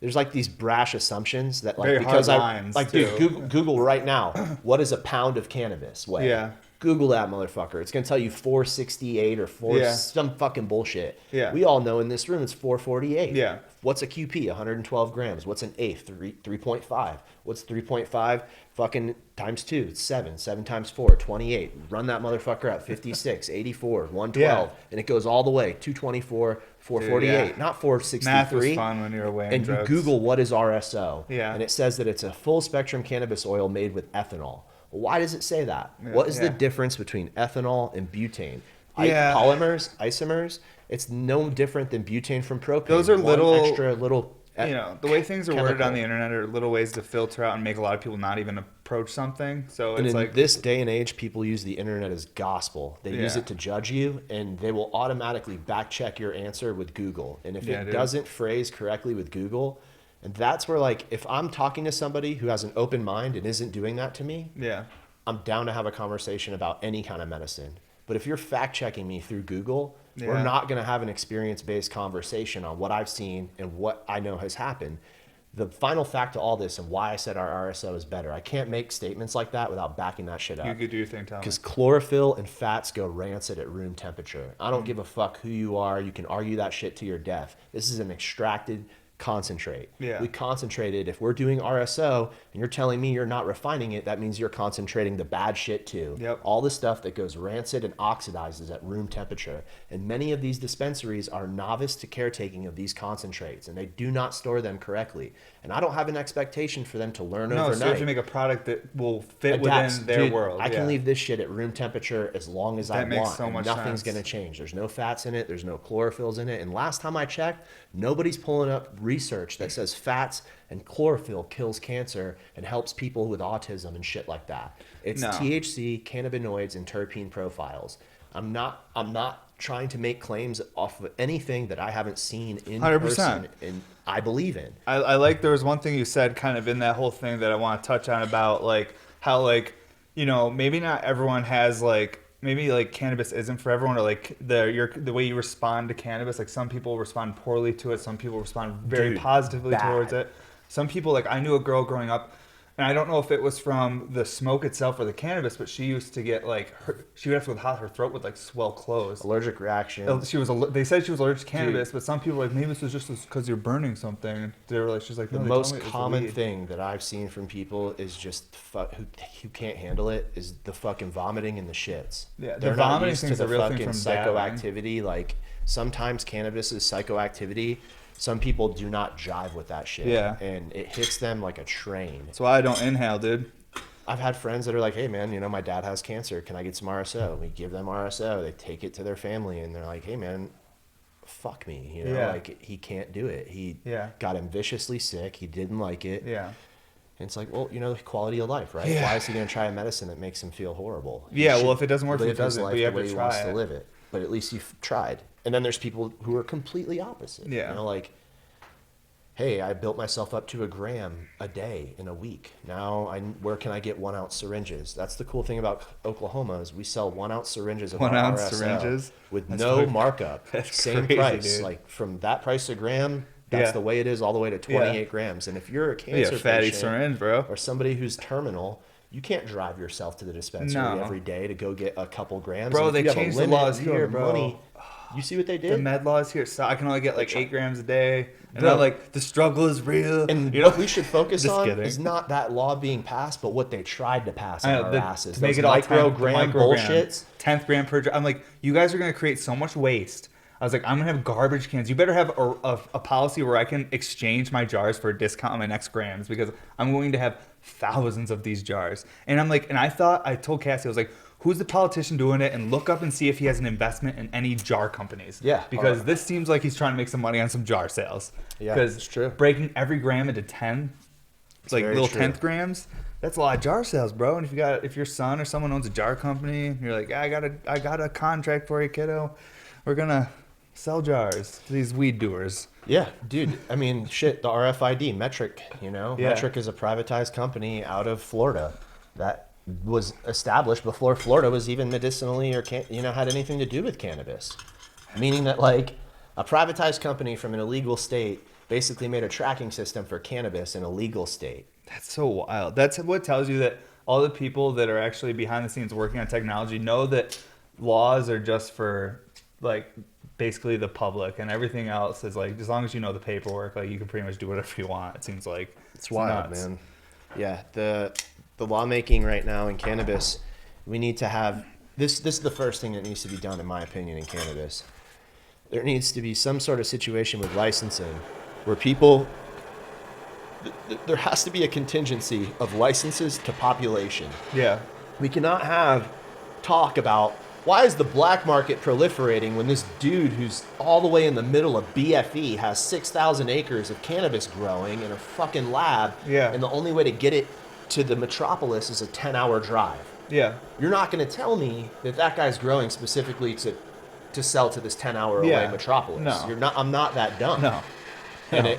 Speaker 1: like these brash assumptions that like,
Speaker 2: very
Speaker 1: because
Speaker 2: hard lines too.
Speaker 1: Dude, Google right now, what is a pound of cannabis weigh? Yeah. Google that motherfucker. It's going to tell you 468 or some fucking bullshit. Yeah. We all know in this room it's 448. Yeah. What's a QP? 112 grams. What's an eighth? 3.5. What's 3.5? Fucking times 2. It's 7. 7 times 4. 28. Run that motherfucker out. 56, 84, 112. And it goes all the way. 224, 448. Not 463.
Speaker 2: Math was fun when you were weighing drugs.
Speaker 1: You Google what is RSO. Yeah. And it says that it's a full spectrum cannabis oil made with ethanol. Why does it say that? What is the difference between ethanol and butane? Polymers, isomers, it's no different than butane from propane.
Speaker 2: Those are
Speaker 1: extra
Speaker 2: the way things are worded on the internet are little ways to filter out and make a lot of people not even approach something. So it's like
Speaker 1: this day and age, people use the internet as gospel. They use it to judge you, and they will automatically back check your answer with Google. And if it doesn't phrase correctly with Google, and that's where, like, if I'm talking to somebody who has an open mind and isn't doing that to me, I'm down to have a conversation about any kind of medicine. But if you're fact checking me through Google, we're not going to have an experience-based conversation on what I've seen and what I know has happened. The final fact to all this and why I said our RSO is better, I can't make statements like that without backing that shit up.
Speaker 2: You could do your thing, Tom.
Speaker 1: Because chlorophyll and fats go rancid at room temperature. I don't give a fuck who you are. You can argue that shit to your death. This is an extracted concentrate.
Speaker 2: Yeah.
Speaker 1: We concentrated. If we're doing RSO and you're telling me you're not refining it, that means you're concentrating the bad shit too.
Speaker 2: Yep.
Speaker 1: All the stuff that goes rancid and oxidizes at room temperature. And many of these dispensaries are novice to caretaking of these concentrates, and they do not store them correctly. And I don't have an expectation for them to learn
Speaker 2: No, so you have
Speaker 1: overnight.
Speaker 2: to make a product that will fit
Speaker 1: Adapts.
Speaker 2: within their
Speaker 1: Dude,
Speaker 2: world.
Speaker 1: I can
Speaker 2: yeah.
Speaker 1: leave this shit at room temperature as long as I
Speaker 2: That makes
Speaker 1: want.
Speaker 2: so
Speaker 1: and
Speaker 2: much
Speaker 1: nothing's
Speaker 2: sense.
Speaker 1: going to change. There's no fats in it. There's no chlorophylls in it. And last time I checked, nobody's pulling up research that says fats and chlorophyll kills cancer and helps people with autism and shit like that. It's
Speaker 2: No.
Speaker 1: THC, cannabinoids, and terpene profiles. I'm not trying to make claims off of anything that I haven't seen in
Speaker 2: 100%.
Speaker 1: person and I believe in.
Speaker 2: I like there was one thing you said kind of in that whole thing that I want to touch on about like how like, you know, maybe not everyone has like, maybe like cannabis isn't for everyone, or like the way you respond to cannabis, like some people respond poorly to it, some people respond very
Speaker 1: Dude,
Speaker 2: positively
Speaker 1: bad.
Speaker 2: towards it. Some people, like I knew a girl growing up, and I don't know if it was from the smoke itself or the cannabis, but she used to get like she would have to go hot, her throat would like swell closed.
Speaker 1: Allergic reaction.
Speaker 2: She was. They said she was allergic to cannabis, but some people were like maybe this was just because you're burning something. They were like, she's like, no,
Speaker 1: The
Speaker 2: they told
Speaker 1: most
Speaker 2: me it was
Speaker 1: common
Speaker 2: weed.
Speaker 1: thing that I've seen from people is just who can't handle it is the fucking vomiting and the shits.
Speaker 2: Yeah, the
Speaker 1: They're not
Speaker 2: vomiting
Speaker 1: used to
Speaker 2: thing's
Speaker 1: the
Speaker 2: a real thing
Speaker 1: fucking
Speaker 2: from dabbing.
Speaker 1: psychoactivity. Like sometimes cannabis is psychoactivity. Some people do not jive with that shit.
Speaker 2: Yeah.
Speaker 1: And it hits them like a train.
Speaker 2: That's why I don't inhale, dude.
Speaker 1: I've had friends that are like, hey man, you know, my dad has cancer. Can I get some RSO? We give them RSO. They take it to their family and they're like, hey man, fuck me. You know,
Speaker 2: Yeah.
Speaker 1: like he can't do it. He
Speaker 2: Yeah.
Speaker 1: got him viciously sick. He didn't like it.
Speaker 2: Yeah.
Speaker 1: And it's like, well, you know, the quality of life, right?
Speaker 2: Yeah.
Speaker 1: Why is he going to try a medicine that makes him feel horrible? He
Speaker 2: Yeah,
Speaker 1: should
Speaker 2: well, if it doesn't work for you,
Speaker 1: live
Speaker 2: it
Speaker 1: his
Speaker 2: doesn't,
Speaker 1: life
Speaker 2: but you
Speaker 1: the
Speaker 2: have
Speaker 1: way
Speaker 2: to
Speaker 1: he
Speaker 2: try
Speaker 1: wants
Speaker 2: it.
Speaker 1: to live it. But at least you've tried. And then there's people who are completely opposite.
Speaker 2: Yeah.
Speaker 1: You know, like, hey, I built myself up to a gram a day in a week. Now, where can I get 1 ounce syringes? That's the cool thing about Oklahoma is we sell 1 ounce syringes of
Speaker 2: 1
Speaker 1: our
Speaker 2: ounce
Speaker 1: RSO
Speaker 2: syringes?
Speaker 1: with
Speaker 2: That's
Speaker 1: no
Speaker 2: fucking-
Speaker 1: markup.
Speaker 2: that's
Speaker 1: Same
Speaker 2: crazy,
Speaker 1: price.
Speaker 2: dude.
Speaker 1: Like from that price a gram, that's
Speaker 2: Yeah.
Speaker 1: the way it is all the way to 28 grams. And if you're a
Speaker 2: Yeah,
Speaker 1: cancer
Speaker 2: fatty
Speaker 1: patient
Speaker 2: syringe, bro.
Speaker 1: or somebody who's terminal, you can't drive yourself to the dispensary
Speaker 2: No.
Speaker 1: every day to go get a couple grams.
Speaker 2: Bro,
Speaker 1: And if
Speaker 2: they
Speaker 1: you have a
Speaker 2: changed the
Speaker 1: limit,
Speaker 2: laws
Speaker 1: you don't
Speaker 2: here,
Speaker 1: have the
Speaker 2: bro.
Speaker 1: money. You see what they
Speaker 2: The
Speaker 1: did?
Speaker 2: med laws here, so I can only get like 8 grams a day, and
Speaker 1: Bro.
Speaker 2: I'm like, the struggle is real.
Speaker 1: And
Speaker 2: you know,
Speaker 1: what we should focus
Speaker 2: Just
Speaker 1: on
Speaker 2: kidding.
Speaker 1: is not that law being passed, but what they tried to pass on
Speaker 2: I know,
Speaker 1: our asses.
Speaker 2: to make
Speaker 1: Those
Speaker 2: it all
Speaker 1: microgram bullshits.
Speaker 2: 10th gram per. I'm like, you guys are gonna create so much waste. I was like, I'm gonna have garbage cans. You better have a policy where I can exchange my jars for a discount on my next grams because I'm going to have thousands of these jars. And I'm like, and I told Cassie, I was like, who's the politician doing it? And look up and see if he has an investment in any jar companies.
Speaker 1: Yeah.
Speaker 2: Because this seems like he's trying to make some money on some jar sales.
Speaker 1: Yeah,
Speaker 2: because
Speaker 1: it's true.
Speaker 2: breaking every gram into 10, like
Speaker 1: very
Speaker 2: little
Speaker 1: true.
Speaker 2: 10th grams. That's a lot of jar sales, bro. And if your son or someone owns a jar company, you're like, I got a contract for you, kiddo. We're gonna sell jars to these weed doers.
Speaker 1: Yeah, dude. I mean, shit, the RFID, Metric, you know?
Speaker 2: Yeah.
Speaker 1: Metric is a privatized company out of Florida that was established before Florida was even medicinally or had anything to do with cannabis. Meaning that like a privatized company from an illegal state basically made a tracking system for cannabis in a legal state.
Speaker 2: That's so wild. That's what tells you that all the people that are actually behind the scenes working on technology know that laws are just for like basically the public, and everything else is like, as long as you know the paperwork, like you can pretty much do whatever you want. It seems like
Speaker 1: It's wild,
Speaker 2: nuts.
Speaker 1: man. Yeah, the lawmaking right now in cannabis, we need to have this is the first thing that needs to be done in my opinion in cannabis. There needs to be some sort of situation with licensing where people there has to be a contingency of licenses to population.
Speaker 2: Yeah.
Speaker 1: We cannot have talk about why is the black market proliferating when this dude who's all the way in the middle of BFE has 6,000 acres of cannabis growing in a fucking lab,
Speaker 2: Yeah.
Speaker 1: and the only way to get it to the metropolis is a 10-hour drive.
Speaker 2: Yeah.
Speaker 1: You're not going to tell me that that guy's growing specifically to sell to this 10-hour away
Speaker 2: Yeah.
Speaker 1: metropolis.
Speaker 2: No.
Speaker 1: You're not. I'm not that dumb.
Speaker 2: No.
Speaker 1: And
Speaker 2: No.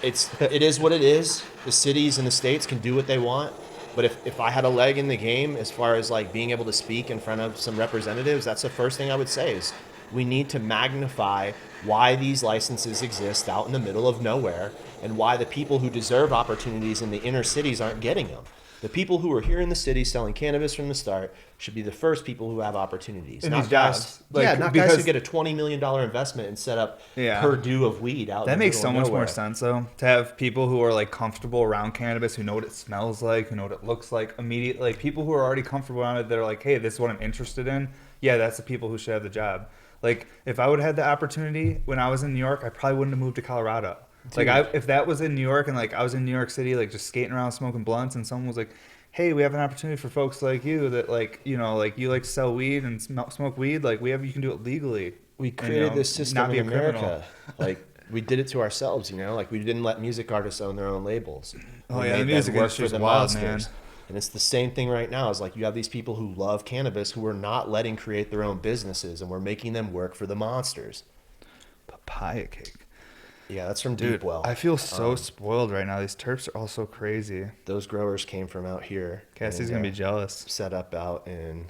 Speaker 1: it is what it is. The cities and the states can do what they want. But if I had a leg in the game as far as like being able to speak in front of some representatives, that's the first thing I would say is we need to magnify why these licenses exist out in the middle of nowhere and why the people who deserve opportunities in the inner cities aren't getting them. The people who are here in the city selling cannabis from the start should be the first people who have opportunities.
Speaker 2: In
Speaker 1: Not
Speaker 2: these
Speaker 1: guys,
Speaker 2: jobs. Like,
Speaker 1: not guys who
Speaker 2: because
Speaker 1: get a $20 million investment and set up
Speaker 2: Yeah.
Speaker 1: Purdue of weed out in
Speaker 2: that
Speaker 1: the
Speaker 2: makes
Speaker 1: middle
Speaker 2: so
Speaker 1: of
Speaker 2: much
Speaker 1: nowhere.
Speaker 2: more sense though, to have people who are like comfortable around cannabis, who know what it smells like, who know what it looks like immediately, like people who are already comfortable around it, that are like, hey, this is what I'm interested in. Yeah, that's the people who should have the job. Like, if I would have had the opportunity when I was in New York, I probably wouldn't have moved to Colorado. Like, if that was in New York and like I was in New York City, like just skating around smoking blunts, and someone was like, hey, we have an opportunity for folks like you that like, you know, like you like to sell weed and smoke weed, like you can do it legally.
Speaker 1: We
Speaker 2: And,
Speaker 1: created this system
Speaker 2: not be
Speaker 1: in
Speaker 2: a criminal.
Speaker 1: America. Like, we did it to ourselves, you know? Like, we didn't let music artists own their own labels.
Speaker 2: Oh,
Speaker 1: We
Speaker 2: yeah, the
Speaker 1: made them
Speaker 2: music
Speaker 1: work
Speaker 2: industry
Speaker 1: for
Speaker 2: is
Speaker 1: the
Speaker 2: wild,
Speaker 1: monsters.
Speaker 2: man.
Speaker 1: And it's the same thing right now. Is like, you have these people who love cannabis who are not letting create their own businesses, and we're making them work for the monsters.
Speaker 2: Papaya cake.
Speaker 1: Yeah, that's from
Speaker 2: Dude,
Speaker 1: Deepwell.
Speaker 2: I feel so spoiled right now. These terps are all so crazy.
Speaker 1: Those growers came from out here.
Speaker 2: Cassie's
Speaker 1: and,
Speaker 2: going to be jealous.
Speaker 1: set up out in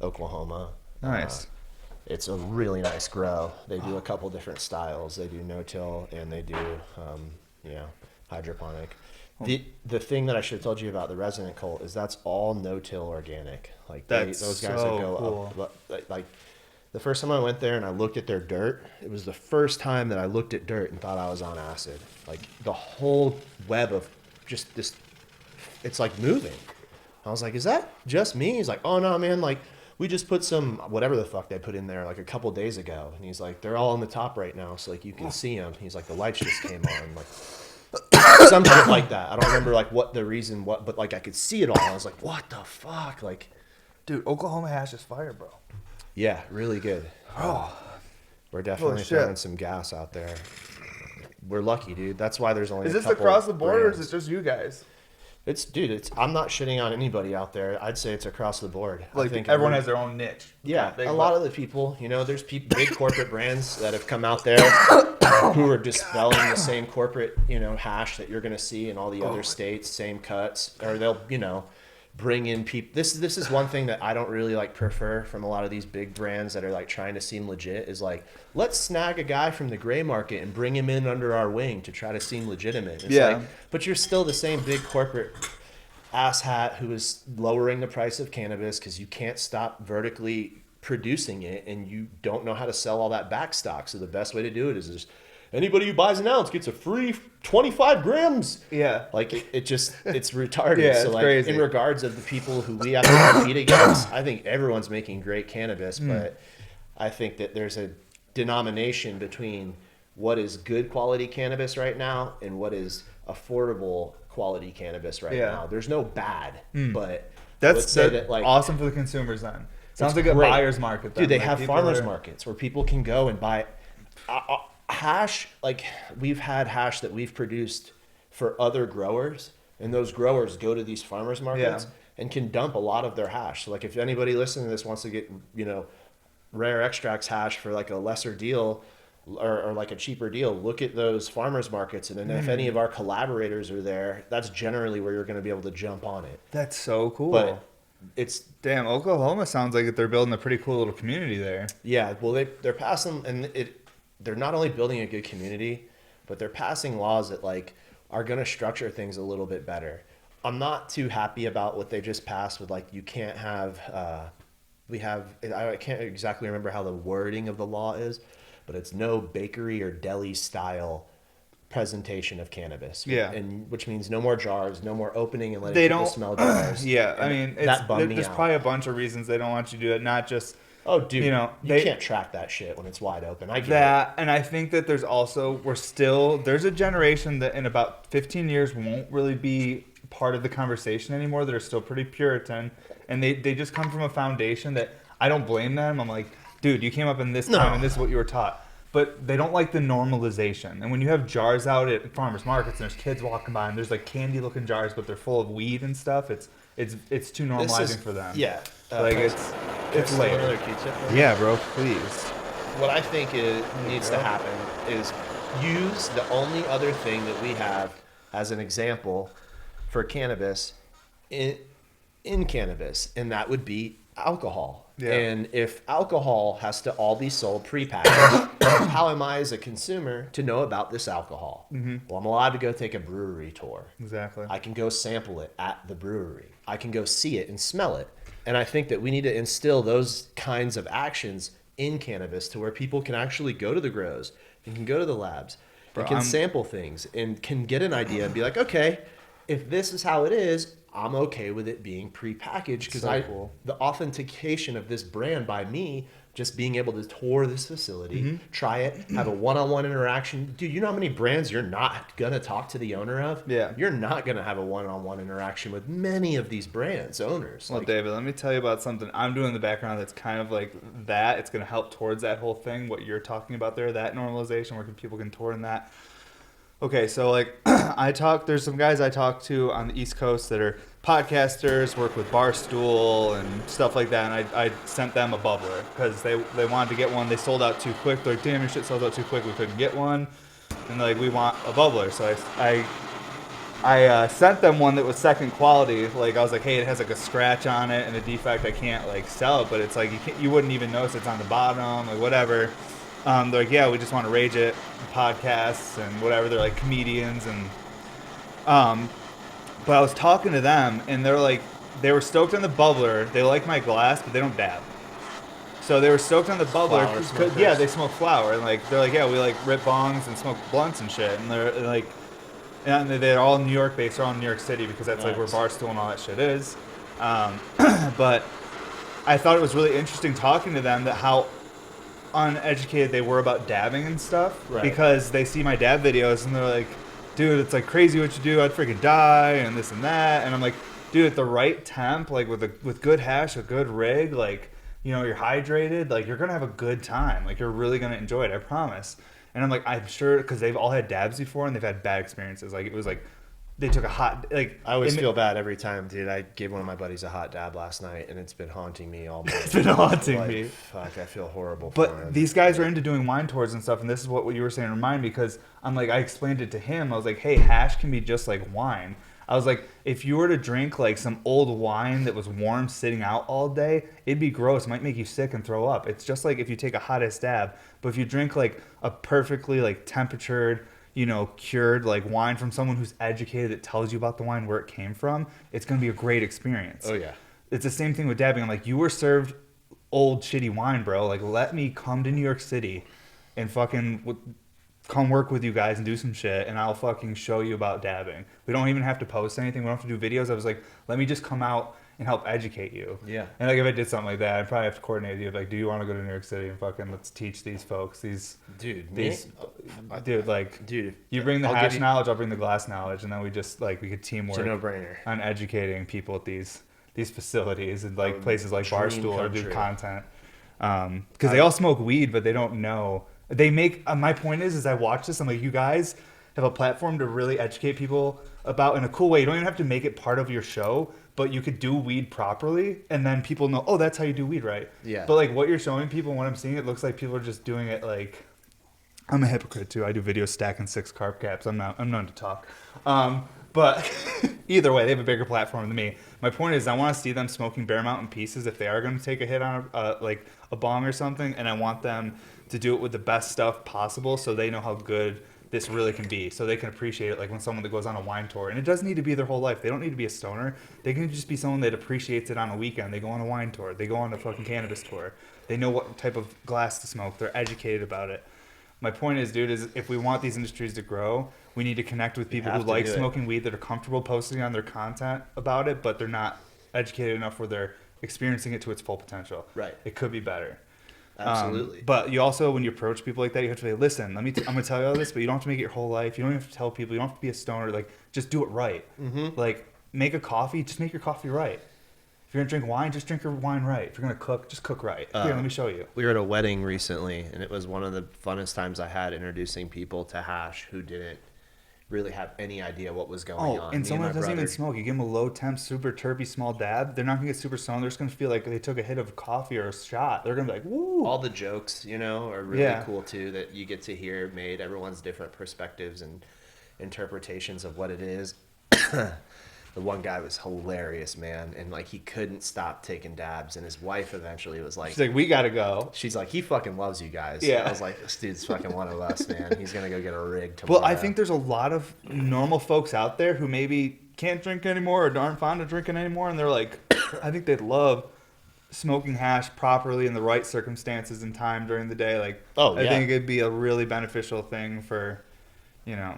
Speaker 1: Oklahoma.
Speaker 2: Nice.
Speaker 1: It's a really nice grow. They do a couple different styles. They do no-till and they do, hydroponic. The thing that I should have told you about the Resident Cult is that's all no-till organic. Like
Speaker 2: That's
Speaker 1: those guys
Speaker 2: so
Speaker 1: that go
Speaker 2: cool.
Speaker 1: up, like the first time I went there and I looked at their dirt, it was the first time that I looked at dirt and thought I was on acid. Like the whole web of just this, it's like moving. I was like, is that just me? He's like, oh no, man, like we just put some, whatever the fuck they put in there like a couple days ago. And he's like, they're all on the top right now. So like you can see them. He's like, the lights just came on. Like some shit like that. I don't remember like what the reason, but like I could see it all. I was like, what the fuck? Like,
Speaker 2: Dude, Oklahoma hash is fire, bro.
Speaker 1: yeah, really good.
Speaker 2: Oh,
Speaker 1: We're definitely
Speaker 2: shit.
Speaker 1: throwing some gas out there. We're lucky, dude. That's why there's only
Speaker 2: is
Speaker 1: a
Speaker 2: this
Speaker 1: couple
Speaker 2: across the border or is
Speaker 1: brands.
Speaker 2: it just you guys?
Speaker 1: It's I'm not shitting on anybody out there. I'd say it's across the board. I
Speaker 2: Like,
Speaker 1: think
Speaker 2: everyone has their own niche.
Speaker 1: Yeah,
Speaker 2: Big,
Speaker 1: a
Speaker 2: but-
Speaker 1: lot of the people, you know, there's big corporate brands that have come out there who are dispelling the same corporate, hash that you're going to see in all the other states, same cuts, or they'll, bring in people. This is one thing that I don't really like prefer from a lot of these big brands that are like trying to seem legit is like, let's snag a guy from the gray market and bring him in under our wing to try to seem legitimate. It's
Speaker 2: Yeah.
Speaker 1: like, but you're still the same big corporate asshat who is lowering the price of cannabis because you can't stop vertically producing it and you don't know how to sell all that back stock. So the best way to do it is just anybody who buys an ounce gets a free 25 grams.
Speaker 2: Yeah.
Speaker 1: Like it's retarded.
Speaker 2: Yeah,
Speaker 1: So
Speaker 2: it's
Speaker 1: like
Speaker 2: crazy.
Speaker 1: in regards of the people who we have to compete against, I think everyone's making great cannabis, but I think that there's a denomination between what is good quality cannabis right now and what is affordable quality cannabis right
Speaker 2: Yeah.
Speaker 1: now. There's no bad, but
Speaker 2: That's
Speaker 1: let's say that like
Speaker 2: awesome for the consumers then. Sounds
Speaker 1: it's
Speaker 2: like a
Speaker 1: great.
Speaker 2: buyer's market then.
Speaker 1: Dude, they
Speaker 2: Like,
Speaker 1: have
Speaker 2: people
Speaker 1: farmers
Speaker 2: are-
Speaker 1: markets where people can go and buy hash. Like we've had hash that we've produced for other growers, and those growers go to these farmers markets and can dump a lot of their hash. So like if anybody listening to this wants to get, rare extracts hash for like a lesser deal or like a cheaper deal, look at those farmers markets. And then if any of our collaborators are there, that's generally where you're going to be able to jump on it.
Speaker 2: That's so cool.
Speaker 1: But it's,
Speaker 2: Damn, Oklahoma sounds like they're building a pretty cool little community there.
Speaker 1: yeah, well, they're passing, and they're not only building a good community, but they're passing laws that like are going to structure things a little bit better. I'm not too happy about what they just passed with like you can't have I can't exactly remember how the wording of the law is, but it's no bakery or deli style presentation of cannabis.
Speaker 2: Yeah.
Speaker 1: And which means no more jars, no more opening and letting
Speaker 2: They
Speaker 1: people
Speaker 2: don't
Speaker 1: smell jars.
Speaker 2: Yeah, I
Speaker 1: And
Speaker 2: mean,
Speaker 1: that bummed me
Speaker 2: there's
Speaker 1: out.
Speaker 2: probably a bunch of reasons they don't want you to do it, not just
Speaker 1: Oh, dude,
Speaker 2: you know,
Speaker 1: you
Speaker 2: they-
Speaker 1: can't track that shit when it's wide open. I get it.
Speaker 2: that, and I think that there's a generation that in about 15 years won't really be part of the conversation anymore, that are still pretty Puritan, and they just come from a foundation that I don't blame them. I'm like, dude, you came up in this time and this is what you were taught. But they don't like the normalization. And when you have jars out at farmers markets and there's kids walking by and there's like candy looking jars but they're full of weed and stuff, it's too normalizing for them.
Speaker 1: Yeah.
Speaker 2: Like it's late.
Speaker 1: Another Q-tip?
Speaker 2: Yeah, bro, please.
Speaker 1: What I think needs to happen is use the only other thing that we have as an example for cannabis in cannabis, and that would be alcohol.
Speaker 2: Yeah.
Speaker 1: And if alcohol has to all be sold prepackaged, how am I as a consumer to know about this alcohol? Well, I'm allowed to go take a brewery tour.
Speaker 2: Exactly.
Speaker 1: I can go sample it at the brewery. I can go see it and smell it. And I think that we need to instill those kinds of actions in cannabis to where people can actually go to the grows and can go to the labs and can sample things and can get an idea and be like, okay, if this is how it is, I'm okay with it being prepackaged because
Speaker 2: cool.
Speaker 1: the authentication of this brand by me just being able to tour this facility, try it, have a one-on-one interaction. Dude, you know how many brands you're not going to talk to the owner of?
Speaker 2: Yeah.
Speaker 1: You're not going to have a one-on-one interaction with many of these brands, owners.
Speaker 2: Well, David, let me tell you about something I'm doing in the background that's kind of like that. It's going to help towards that whole thing, what you're talking about there, that normalization, where people can tour in that. Okay, so like there's some guys I talk to on the East Coast that are podcasters, work with Barstool and stuff like that, and I sent them a bubbler because they wanted to get one. They sold out too quick. They're like, damn, your shit sold out too quick. We couldn't get one. And they're like, we want a bubbler. So I sent them one that was second quality. Like I was like, hey, it has like a scratch on it and a defect. I can't like sell it, but it's like you wouldn't even notice it's on the bottom, like whatever. They're like, yeah, we just want to rage it, podcasts and whatever. They're like comedians and but I was talking to them and they're like, they were stoked on the bubbler. They like my glass, but they don't dab. So they were stoked on the bubbler. Yeah, they smoke flower and like they're like, yeah, we like rip bongs and smoke blunts and shit. And they're like, and they're all New York based. They're all in New York City because that's like where Barstool and all that shit is. But I thought it was really interesting talking to them that how uneducated they were about dabbing and stuff because they see my dab videos and they're like, dude, it's like crazy what you do, I'd freaking die and this and that. And I'm like, dude, at the right temp, like with good hash, a good rig, like, you know, you're hydrated, like you're gonna have a good time, like you're really gonna enjoy it, I promise. And I'm like, I'm sure, because they've all had dabs before and they've had bad experiences. Like it was like they took a hot, like
Speaker 1: I always feel bad every time, dude. I gave one of my buddies a hot dab last night, and it's been haunting me all morning.
Speaker 2: It's been haunting me.
Speaker 1: Fuck, I feel horrible.
Speaker 2: But these guys are into doing wine tours and stuff, and this is what you were saying remind me, because I'm like, I explained it to him. I was like, hey, hash can be just like wine. I was like, if you were to drink like some old wine that was warm sitting out all day, it'd be gross. It might make you sick and throw up. It's just like if you take a hottest dab. But if you drink like a perfectly like temperatured, you know, cured like wine from someone who's educated that tells you about the wine, where it came from, it's going to be a great experience.
Speaker 1: Oh, yeah.
Speaker 2: It's the same thing with dabbing. I'm like, you were served old shitty wine, bro. Like, let me come to New York City and fucking come work with you guys and do some shit, and I'll fucking show you about dabbing. We don't even have to post anything. We don't have to do videos. I was like, let me just come out and help educate you.
Speaker 1: Yeah.
Speaker 2: And like if I did something like that, I'd probably have to coordinate with you. Like, do you want to go to New York City and fucking let's teach these folks
Speaker 1: dude,
Speaker 2: you bring the hash knowledge, I'll bring the glass knowledge, and then we just like we could teamwork.
Speaker 1: It's a no-brainer
Speaker 2: On educating people at these facilities and like places like Barstool or do content. Because they all smoke weed, but they don't know. They make my point is I watch this. I'm like, you guys have a platform to really educate people about in a cool way. You don't even have to make it part of your show, but you could do weed properly, and then people know, oh, that's how you do weed right.
Speaker 1: Yeah.
Speaker 2: But like what you're showing people, when I'm seeing it, looks like people are just doing it like. I'm a hypocrite too. I do videos stacking 6 carb caps. I'm known to talk. But either way, they have a bigger platform than me. My point is, I want to see them smoking Bear Mountain pieces if they are going to take a hit on like a bong or something, and I want them to do it with the best stuff possible so they know how good this really can be, so they can appreciate it. Like when someone that goes on a wine tour, and it doesn't need to be their whole life. They don't need to be a stoner. They can just be someone that appreciates it on a weekend. They go on a wine tour. They go on a fucking cannabis tour. They know what type of glass to smoke. They're educated about it. My point is, dude, is if we want these industries to grow, we need to connect with people who like smoking weed, that are comfortable posting on their content about it, but they're not educated enough where they're experiencing it to its full potential.
Speaker 1: Right.
Speaker 2: It could be better.
Speaker 1: Absolutely.
Speaker 2: But you also, when you approach people like that, you have to say, listen, I'm going to tell you all this, but you don't have to make it your whole life. You don't have to tell people. You don't have to be a stoner. Like, just do it right. Mm-hmm. Like, make a coffee. Just make your coffee right. If you're going to drink wine, just drink your wine right. If you're going to cook, just cook right. Here, let me show you.
Speaker 1: We were at a wedding recently, and it was one of the funnest times I had introducing people to hash who didn't really have any idea what was going on.
Speaker 2: And someone that doesn't even smoke, you give them a low temp, super terpy, small dab, they're not going to get super stoned. They're just going to feel like they took a hit of coffee or a shot. They're going to be like, woo.
Speaker 1: All the jokes, you know, are really cool too, that you get to hear made. Everyone's different perspectives and interpretations of what it is. The one guy was hilarious, man, and like he couldn't stop taking dabs, and his wife eventually was like,
Speaker 2: She's like, we gotta go.
Speaker 1: she's like, he fucking loves you guys.
Speaker 2: Yeah.
Speaker 1: I was like, this dude's fucking one of us, man. He's gonna go get a rig tomorrow.
Speaker 2: Well, I think there's a lot of normal folks out there who maybe can't drink anymore or aren't fond of drinking anymore, and they're like, I think they'd love smoking hash properly in the right circumstances and time during the day. Like, I think it'd be a really beneficial thing for, you know.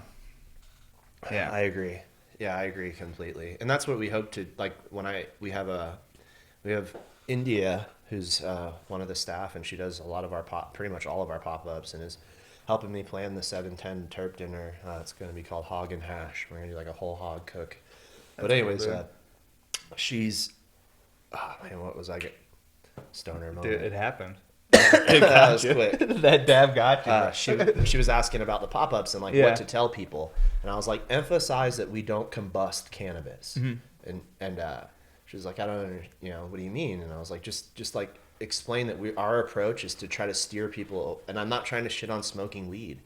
Speaker 2: Yeah,
Speaker 1: I agree. Yeah, I agree completely, and that's what we hope to like. We have India, who's one of the staff, and she does a lot of our pretty much all of our pop-ups, and is helping me plan the 710 terp dinner. It's going to be called Hog and Hash. We're going to do like a whole hog cook. But anyways, she's, oh man, what was I get? Stoner moment.
Speaker 2: Dude, it happened.
Speaker 1: That was quick.
Speaker 2: That dab got you.
Speaker 1: She was asking about the pop-ups and like what to tell people, and I was like, emphasize that we don't combust cannabis.
Speaker 2: Mm-hmm.
Speaker 1: And she was like, I don't, what do you mean? And I was like, just like explain that our approach is to try to steer people, and I'm not trying to shit on smoking weed,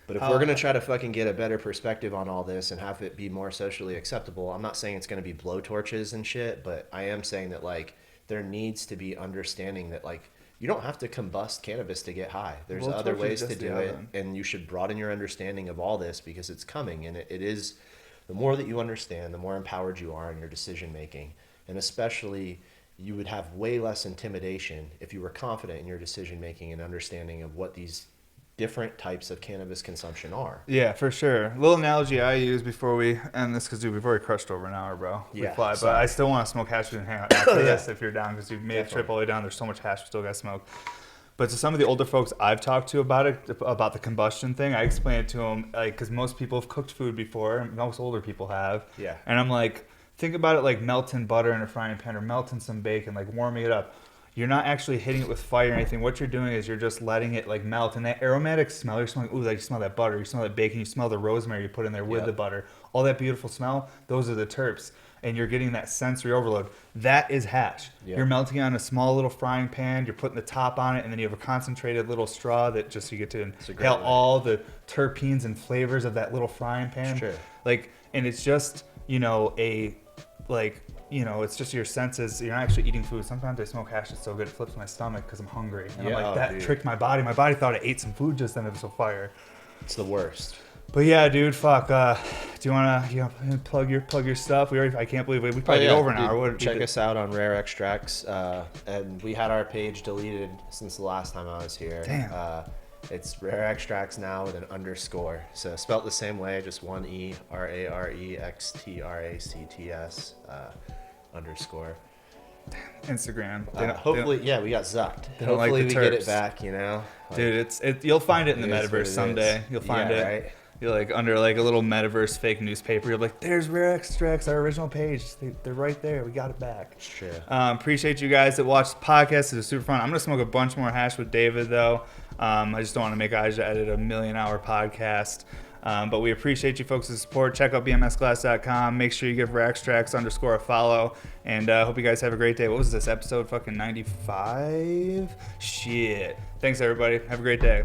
Speaker 1: but if we're gonna try to fucking get a better perspective on all this and have it be more socially acceptable, I'm not saying it's gonna be blowtorches and shit, but I am saying that like there needs to be understanding that like you don't have to combust cannabis to get high. There's other ways to do it, and you should broaden your understanding of all this because it's coming, and it is, the more that you understand, the more empowered you are in your decision making, and especially you would have way less intimidation if you were confident in your decision making and understanding of what these different types of cannabis consumption are.
Speaker 2: Yeah, for sure. Little analogy I use before we end this, because we've already crushed over an hour, bro.
Speaker 1: Yeah,
Speaker 2: we fly,
Speaker 1: so.
Speaker 2: but I still want to smoke hash and hang out after this if you're down, because you've made a trip all the way down. There's so much hash we still got to smoke. But to some of the older folks I've talked to about it, about the combustion thing, I explain it to them, like, because most people have cooked food before, and most older people have.
Speaker 1: Yeah.
Speaker 2: And I'm like, think about it like melting butter in a frying pan or melting some bacon, like warming it up. You're not actually hitting it with fire or anything. What you're doing is you're just letting it like melt. And that aromatic smell, you're smelling, ooh, like you smell that butter, you smell that bacon, you smell the rosemary you put in there with the butter. All that beautiful smell, those are the terps. And you're getting that sensory overload. That is hash. Yep. You're melting it on a small little frying pan, you're putting the top on it, and then you have a concentrated little straw that just you get to inhale all the terpenes and flavors of that little frying pan.
Speaker 1: Sure.
Speaker 2: Like, and it's just, it's just your senses. You're not actually eating food. Sometimes I smoke hash. It's so good. It flips my stomach because I'm hungry. And I'm like, that tricked my body. My body thought I ate some food just then. It was so fire.
Speaker 1: It's the worst.
Speaker 2: But yeah, dude, fuck. Do you want to plug your stuff? I can't believe we probably did over an hour.
Speaker 1: Check us out on Rare Extracts. And we had our page deleted since the last time I was here.
Speaker 2: Damn.
Speaker 1: It's Rare Extracts now with an underscore. So spelt the same way, just one E, RAREXTRACTS underscore.
Speaker 2: Instagram.
Speaker 1: Hopefully, we got zucked.
Speaker 2: Hopefully
Speaker 1: we get it back,
Speaker 2: Dude, you'll find it in the metaverse someday. You'll find it. Right? You're like under like a little metaverse fake newspaper. You're like, there's Rare Extracts, our original page. They're right there. We got it back.
Speaker 1: Sure.
Speaker 2: Appreciate you guys that watched the podcast. It was super fun. I'm gonna smoke a bunch more hash with David though. I just don't want to make Aja edit a 1,000,000-hour podcast. But we appreciate you folks' support. Check out bmsglass.com. Make sure you give Rare Extracts _ a follow. And hope you guys have a great day. What was this, episode fucking 95? Shit. Thanks, everybody. Have a great day.